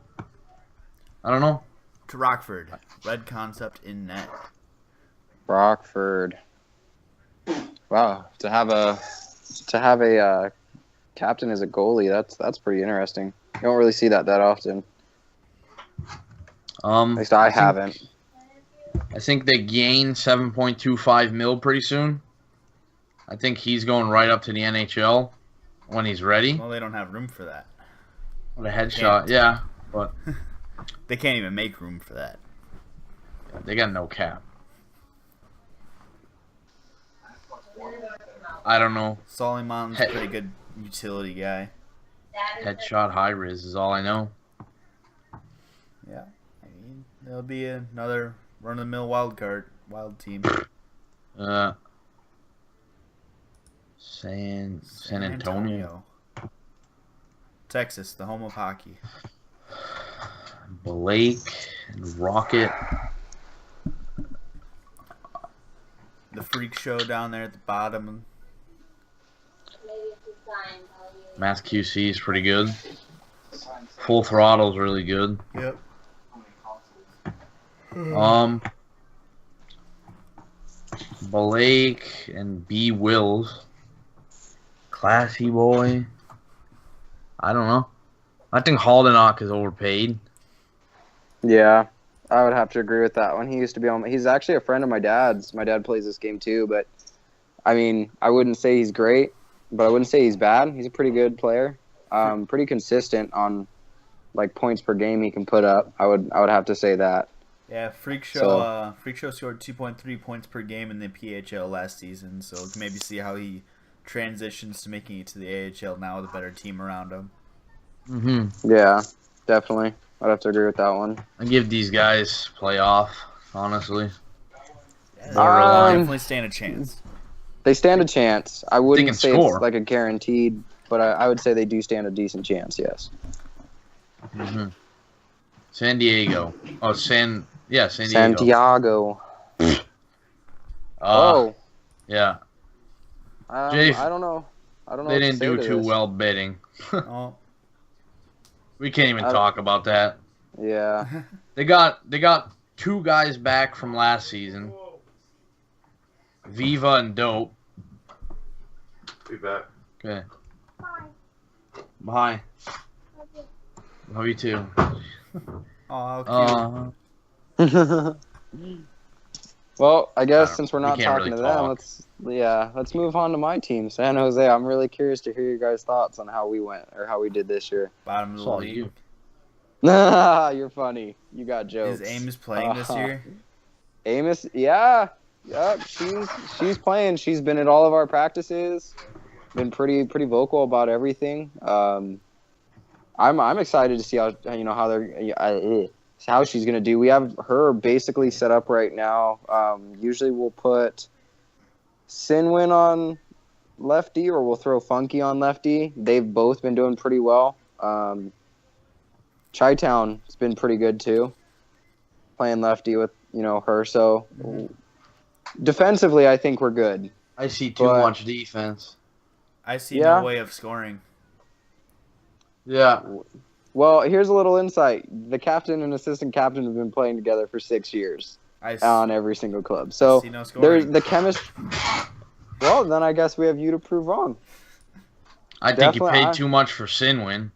I don't know. To Rockford, red concept in net. Rockford. Wow, to have a captain as a goalie, that's pretty interesting. You don't really see that often. At least I haven't. I think they gain 7.25 mil pretty soon. I think he's going right up to the NHL when he's ready. Well, they don't have room for that. What a headshot. Yeah, but They can't even make room for that. they got no cap. I don't know. Solly Mountain's a pretty good utility guy. Headshot high riz is all I know. Yeah. I mean, there'll be another run-of-the-mill wild card. Wild team. San Antonio. Texas, the home of hockey. Blake and Rocket. The freak show down there at the bottom. Mass QC is pretty good. Full Throttle is really good. Yep. Blake and B. Wills. Classy boy. I don't know. I think Haldenach is overpaid. Yeah, I would have to agree with that one. He used to be on. He's actually a friend of my dad's. My dad plays this game too, but I mean, I wouldn't say he's great, but I wouldn't say he's bad. He's a pretty good player. Pretty consistent on like points per game he can put up. I would have to say that. Yeah, Freak Show. Freak Show scored 2.3 points per game in the PHL last season, so we can maybe see how he transitions to making it to the AHL now with a better team around him. Mm-hmm. Yeah, definitely. I'd have to agree with that one. I give these guys playoff, honestly. Yeah, definitely stand a chance. They stand a chance. I wouldn't say score. it's like a guaranteed, but I would say they do stand a decent chance, yes. Mm-hmm. San Diego. Oh, San Diego. Santiago. Yeah. I don't know. They didn't do too well bidding. Oh. We can't even talk about that. Yeah. They got two guys back from last season. Viva and Dope. Be back. Okay. Bye. Love you too. Oh, cute. Well, I guess since we're not we can't talking really to them, talk. let's move on to my team, San Jose. I'm really curious to hear your guys' thoughts on how we went or how we did this year. Bottom of the Saw league. you. You're funny. You got jokes. Is Amos playing this year? Amos, yeah. Yep, she's playing. She's been at all of our practices. Been pretty vocal about everything. I'm excited to see how she's gonna do. We have her basically set up right now. Usually we'll put Sinwin on lefty, or we'll throw Funky on lefty. They've both been doing pretty well. Chi-Town has been pretty good too, playing lefty with her. So defensively, I think we're good. I see too much defense. I see no way of scoring. Yeah. Well, here's a little insight. The captain and assistant captain have been playing together for 6 years on every single club. So there's the chemistry. Well, then I guess we have you to prove wrong. I think you paid too much for Sinwin.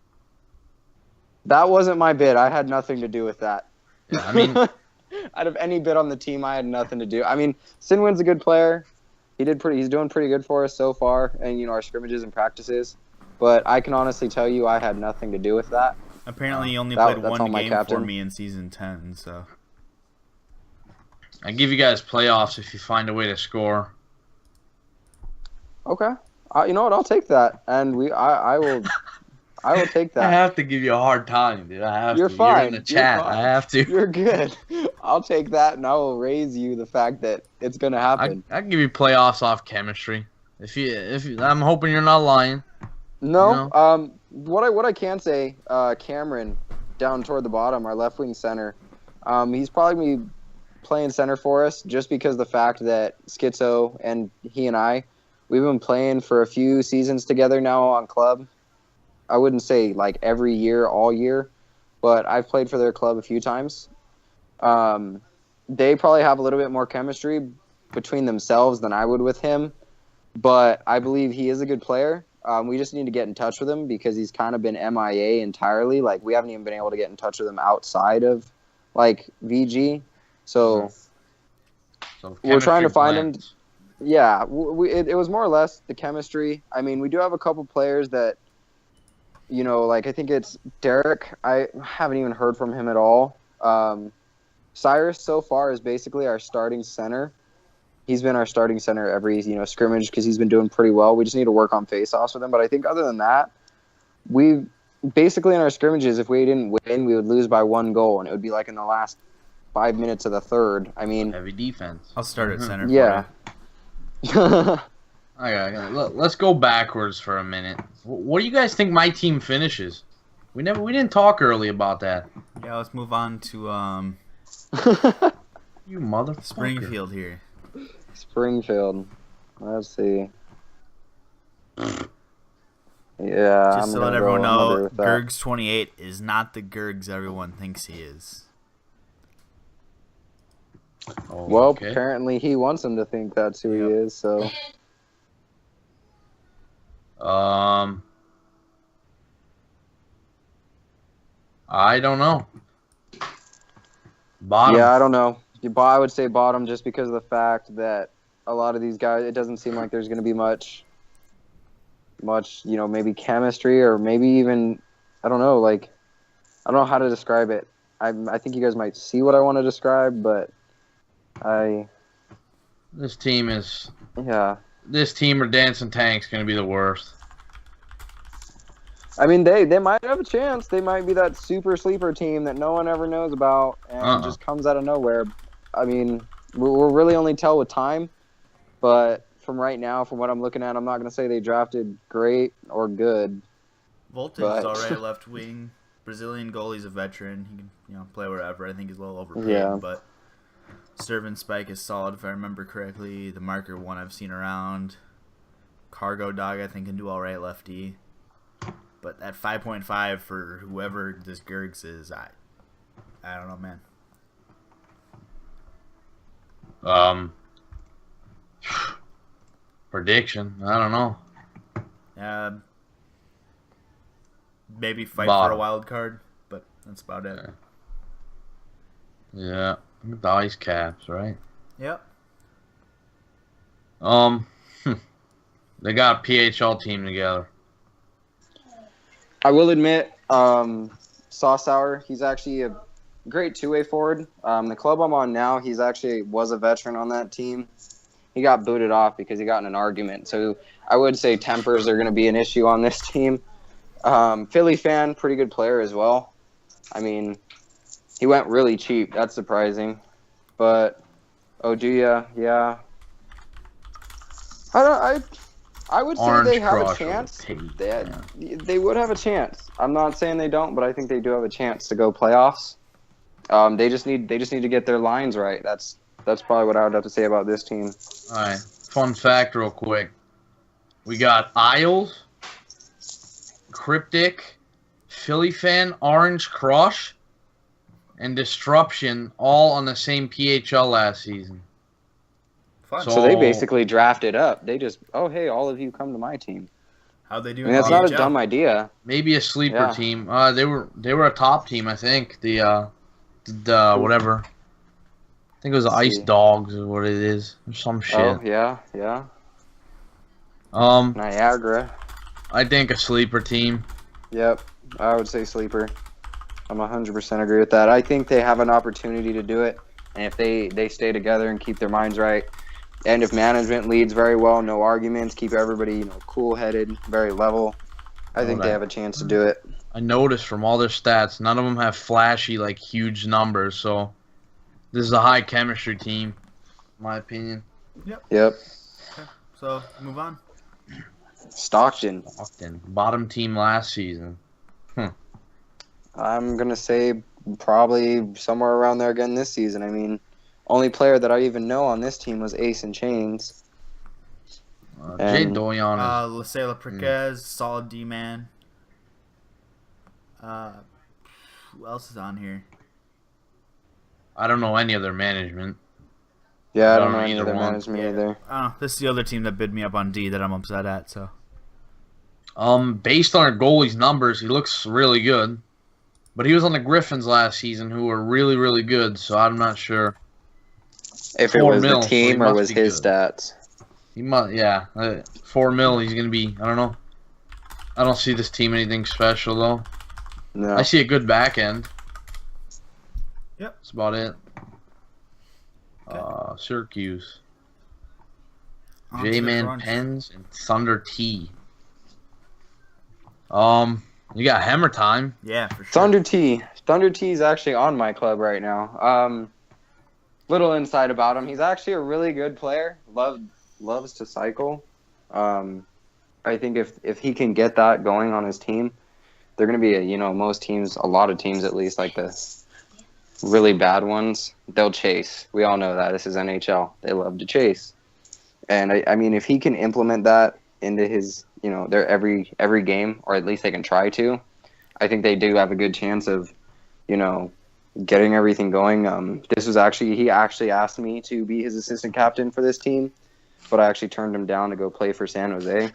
That wasn't my bid. I had nothing to do with that. Yeah, I mean, out of any bid on the team, I had nothing to do. I mean, Sinwin's a good player. He's doing pretty good for us so far, and our scrimmages and practices. But I can honestly tell you, I had nothing to do with that. Apparently, you only played one game for me in season 10. So I give you guys playoffs if you find a way to score. Okay, you know what? I'll take that, and I will take that. I have to give you a hard time, dude. I have You're to. fine. You're in the chat. I have to. You're good. I'll take that, and I will raise you the fact that it's gonna happen. I give you playoffs off chemistry. If you, I'm hoping you're not lying. No. What I can say, Cameron, down toward the bottom, our left wing center, he's probably gonna be playing center for us just because the fact that Schizo and he and we've been playing for a few seasons together now on club. I wouldn't say like every year, all year, but I've played for their club a few times. They probably have a little bit more chemistry between themselves than I would with him, but I believe he is a good player. We just need to get in touch with him because he's kind of been MIA entirely. Like, we haven't even been able to get in touch with him outside of, like, VG. So we're trying to find him. Yeah, it was more or less the chemistry. I mean, we do have a couple players that, like, I think it's Derek. I haven't even heard from him at all. Cyrus so far is basically our starting center. He's been our starting center every, scrimmage because he's been doing pretty well. We just need to work on face-offs with him. But I think other than that, we basically in our scrimmages, if we didn't win, we would lose by 1 goal. And it would be like in the last 5 minutes of the third. I mean, Heavy defense. I'll start at center. yeah. Let's go backwards for a minute. What do you guys think my team finishes? We didn't talk early about that. Yeah, let's move on to You motherfucker. Springfield here. Springfield. Let's see. Yeah. Just to let everyone know, Gergs 28 is not the Gergs everyone thinks he is. Oh, Well, okay. apparently he wants him to think that's who he is, so. I don't know. Bottom. Yeah, I don't know. I would say bottom just because of the fact that a lot of these guys, it doesn't seem like there's going to be much, maybe chemistry or maybe even, I don't know, like, I don't know how to describe it. I think you guys might see what I want to describe, but This team is. Yeah. This team or Dancing Tank's going to be the worst. I mean, they might have a chance. They might be that super sleeper team that no one ever knows about and just comes out of nowhere. I mean, we'll really only tell with time. But from right now, from what I'm looking at, I'm not going to say they drafted great or good. Voltage is all right, left wing. Brazilian goalie's a veteran. He can play wherever. I think he's a little overpaid, but Servant Spike is solid if I remember correctly. The marker one I've seen around. Cargo Dog I think can do all right lefty. But that 5.5 for whoever this Gergs is, I don't know, man. Prediction. I don't know. Maybe fight for a wild card, but that's about it. Yeah. The Ice Caps, right? Yep. They got a PHL team together. I will admit, Sauer, he's actually a great two-way forward. The club I'm on now, he's actually was a veteran on that team. He got booted off because he got in an argument. So I would say tempers are going to be an issue on this team. Philly fan, pretty good player as well. I mean, he went really cheap. That's surprising. But Oduya, yeah. I would say Orange they have a Crush chance. Tate, They would have a chance. I'm not saying they don't, but I think they do have a chance to go playoffs. They just need to get their lines right. That's probably what I would have to say about this team. All right. Fun fact, real quick. We got Isles, Cryptic, Philly Fan, Orange Crush, and Disruption all on the same PHL last season. Fun. So they basically drafted up. They just, hey, all of you come to my team. How'd they do? I mean, that's not a dumb idea. Maybe a sleeper team. They were a top team, I think. The whatever. I think it was the Ice Dogs is what it is. Or some shit. Oh, yeah. Niagara. I think a sleeper team. Yep, I would say sleeper. I'm 100% agree with that. I think they have an opportunity to do it, and if they stay together and keep their minds right, and if management leads very well, no arguments, keep everybody cool-headed, very level, I think they have a chance to do it. I noticed from all their stats, none of them have flashy, huge numbers, so this is a high chemistry team, in my opinion. Yep. Okay. So, move on. Stockton. Bottom team last season. I'm going to say probably somewhere around there again this season. I mean, only player that I even know on this team was Ace and Chains. Jay Doyon. Lasela Perquez, solid D-man. Who else is on here? I don't know any other management. Yeah, I don't know any other management either. This is the other team that bid me up on D that I'm upset at. So, based on our goalie's numbers, he looks really good. But he was on the Griffins last season, who were really, really good. So I'm not sure if it was the team or was his stats. He must, yeah. 4 mil. He's gonna be. I don't know. I don't see this team anything special though. No. I see a good back end. Yep. That's about it. Okay. Syracuse. On to the J-Man front. Pens and Thunder T. You got Hammer Time. Yeah, for sure. Thunder T is actually on my club right now. little insight about him. He's actually a really good player. Loves to cycle. I think if he can get that going on his team, they're going to be most teams, a lot of teams at least, like the really bad ones, they'll chase. We all know that. This is NHL. They love to chase. And I mean, if he can implement that into his, their every game, or at least they can try to, I think they do have a good chance of, getting everything going. He actually asked me to be his assistant captain for this team, but I actually turned him down to go play for San Jose.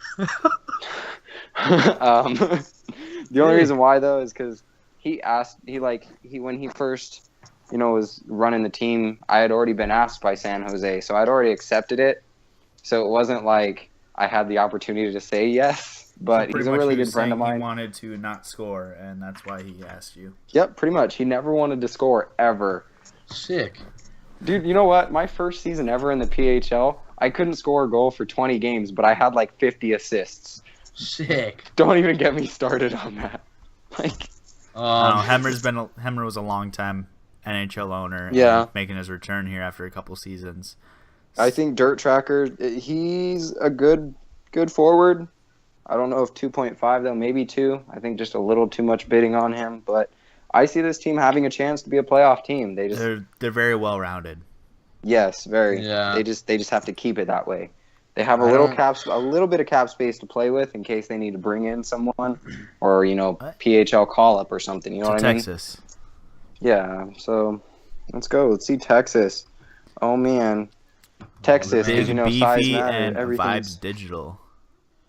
The only reason why though is because when he first was running the team, I had already been asked by San Jose, so I'd already accepted it. So it wasn't like I had the opportunity to say yes. But so he's a really good friend of mine. He wanted to not score, and that's why he asked you. Yep, pretty much. He never wanted to score ever. Sick. Dude, you know what? My first season ever in the PHL, I couldn't score a goal for 20 games, but I had like 50 assists. Sick. Don't even get me started on that. Hemmer was a long time NHL owner. Yeah. And making his return here after a couple seasons. I think Dirt Tracker, he's a good forward. I don't know if 2.5 though, maybe 2. I think just a little too much bidding on him, but I see this team having a chance to be a playoff team. They're very well rounded. Yes, very. Yeah. They just have to keep it that way. They have a little bit of cap space to play with in case they need to bring in someone or PHL call up or something. You know what I mean? Texas. Yeah. So let's go. Let's see Texas. Oh man, Texas. Big, Size beefy, matters. and Everything's Vibes Digital.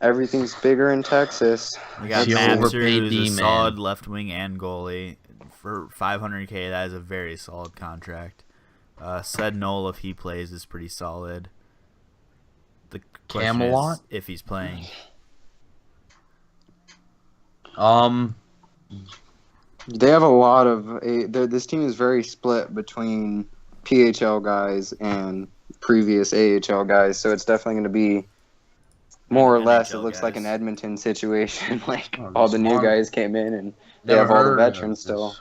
Everything's bigger in Texas. We got Yo, Mapser, overpaid who's a D-man. solid left wing and goalie. For $500K, that is a very solid contract. Said Noel, if he plays, is pretty solid. The question Camelot? is if he's playing. They have a lot of. This team is very split between PHL guys and previous AHL guys, so it's definitely going to be more or less. It looks like an Edmonton situation. All the new guys came in and they have all the veterans still.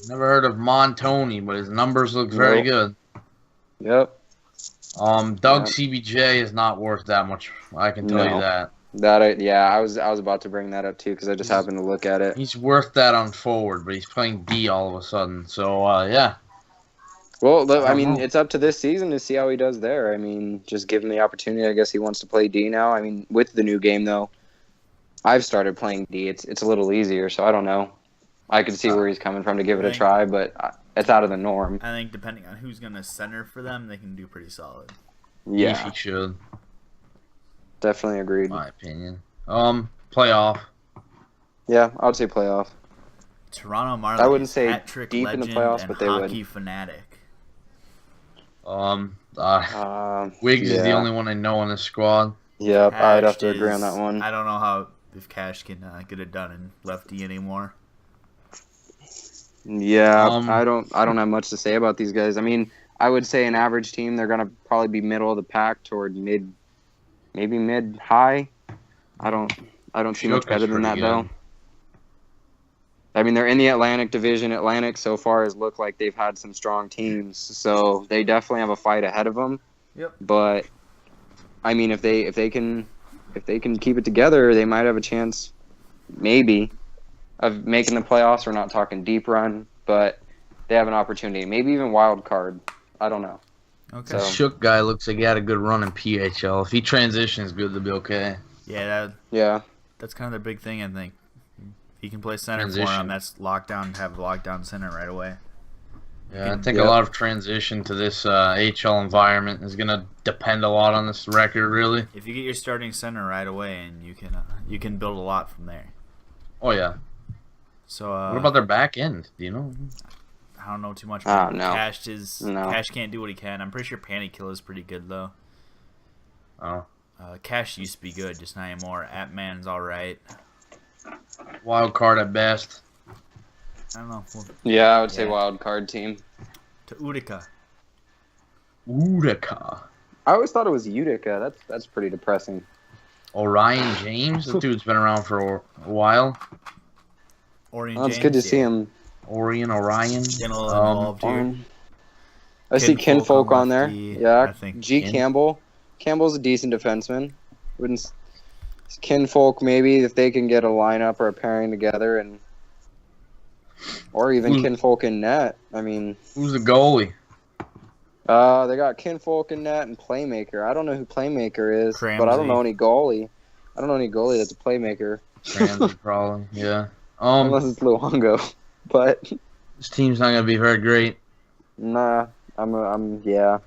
Never heard of Montoni, but his numbers look very good. Yep. Doug CBJ is not worth that much. I can tell you that. I was about to bring that up too because I just happened to look at it. He's worth that on forward, but he's playing D all of a sudden. So yeah. Well, it's up to this season to see how he does there. I mean, just give him the opportunity. I guess he wants to play D now. I mean, with the new game though, I've started playing D. It's a little easier, so I don't know. I could see where he's coming from to give it a try, but it's out of the norm. I think depending on who's going to center for them, they can do pretty solid. Yeah, If he should. Definitely agreed. My opinion. Playoff. Yeah, I would say playoff. Toronto Marlies. I wouldn't say hat-trick deep in the legend playoffs, and but they would. hockey fanatic. Wiggs is the only one I know on this squad. Yep, Cash I'd have to agree on that one. I don't know if Cash can get it done in lefty anymore. Yeah, I don't have much to say about these guys. I mean, I would say an average team, they're gonna probably be middle of the pack toward maybe mid high. I don't see much better than that though. I mean, they're in the Atlantic Division. Atlantic so far has looked like they've had some strong teams, so they definitely have a fight ahead of them. Yep. But I mean, if they can keep it together, they might have a chance, maybe, of making the playoffs. We're not talking deep run, but they have an opportunity, maybe even wild card. I don't know. Okay. The Shook guy looks like he had a good run in PHL. If he transitions good, they'll be okay. Yeah. That's kind of the big thing, I think. He can play center for him. That's lockdown. Have a lockdown center right away. Yeah, I think a lot of transition to this AHL environment is going to depend a lot on this record, really. If you get your starting center right away, and you can build a lot from there. Oh yeah. So what about their back end? Do you know? I don't know too much. Oh, no. Cash can't do what he can. I'm pretty sure Panty Kill is pretty good though. Oh. Cash used to be good, just not anymore. Atman's all right. Wild card at best. I don't know. Yeah, I would say wild card team. To Utica. Utica. I always thought it was Utica. That's pretty depressing. Orion James? This dude's been around for a while. Orion Well, it's James, good to see him. Orion. Getting a little involved here. I see Kinfolk on there. lefty, Yeah, I think G. Kin- Campbell. Campbell's a decent defenseman. Wouldn't Kinfolk maybe if they can get a lineup or a pairing together, and or even Kinfolk in net. I mean, Who's the goalie? they got Kinfolk in net and Playmaker. I don't know who Playmaker is, but I don't know any goalie. I don't know any goalie that's a playmaker. Ramsey, probably. Yeah. Unless it's Luongo. But This team's not gonna be very great. nah, yeah.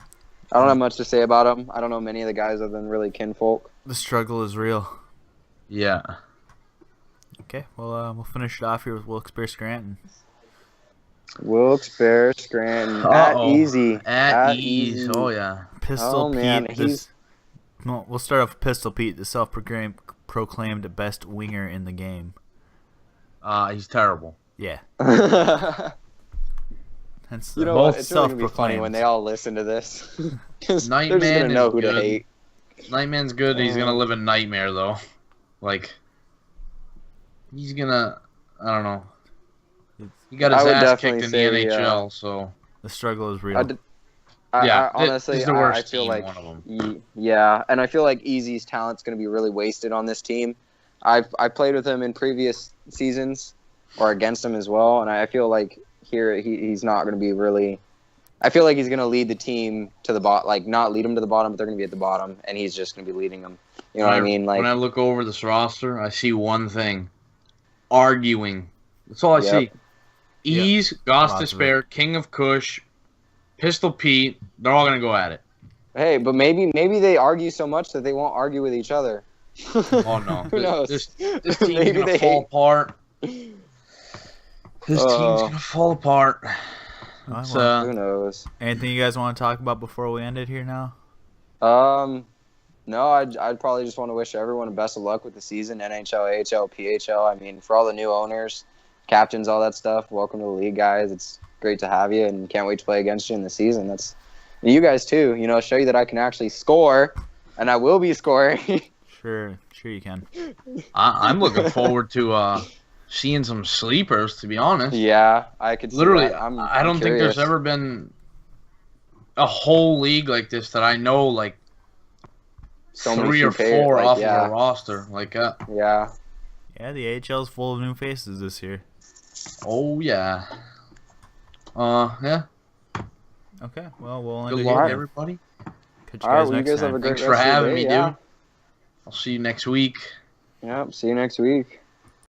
I don't have much to say about them. I don't know many of the guys other than really Kinfolk. The struggle is real. Yeah. Okay, well, we'll finish it off here with Wilkes-Barre Scranton. Wilkes-Barre, Scranton, Uh-oh. at easy. At ease. Oh yeah. Pistol Oh, man, Pete. Well, we'll start off with Pistol Pete, the self-proclaimed best winger in the game. He's terrible. Yeah. That's You know what? It's really going to be funny when they all listen to this. Because they're just going to know who to hate. Nightman's good. He's gonna live a nightmare though. Like he's gonna. I don't know. He got his ass kicked in the NHL, so the struggle is real. Honestly, he's the worst I feel team, like one of them. yeah, and I feel like Easy's talent's going to be really wasted on this team. I played with him in previous seasons, or against him as well, and I feel like here he's not going to be really. I feel like he's going to lead the team to the bottom, like not lead them to the bottom, but they're going to be at the bottom, and he's just going to be leading them. You know what I mean? Like when I look over this roster, I see one thing: arguing. That's all I see. Ease, Goss Despair, King of Kush, Pistol Pete. They're all going to go at it. Hey, but maybe they argue so much that they won't argue with each other. Oh no! Who knows? This team's going to fall apart. This team's going to fall apart. Who knows? Anything you guys want to talk about before we end it here now? No, I'd probably just want to wish everyone the best of luck with the season, NHL, AHL, PHL. I mean, for all the new owners, captains, all that stuff, welcome to the league, guys. It's great to have you, and can't wait to play against you in the season. That's you guys, too. You know, show you that I can actually score, and I will be scoring. Sure you can. I'm looking forward to seeing some sleepers, to be honest. Yeah, I could see literally. that. I don't think there's ever been a whole league like this that I know, like, so 3 or 4 off of a roster. Like, yeah. Yeah, the AHL's full of new faces this year. Oh, yeah. Yeah. Okay, well, we'll end Good it luck, here. everybody. Catch you guys next time. Have a great Thanks for rest of your having day, me, yeah. dude. I'll see you next week. Yep, see you next week.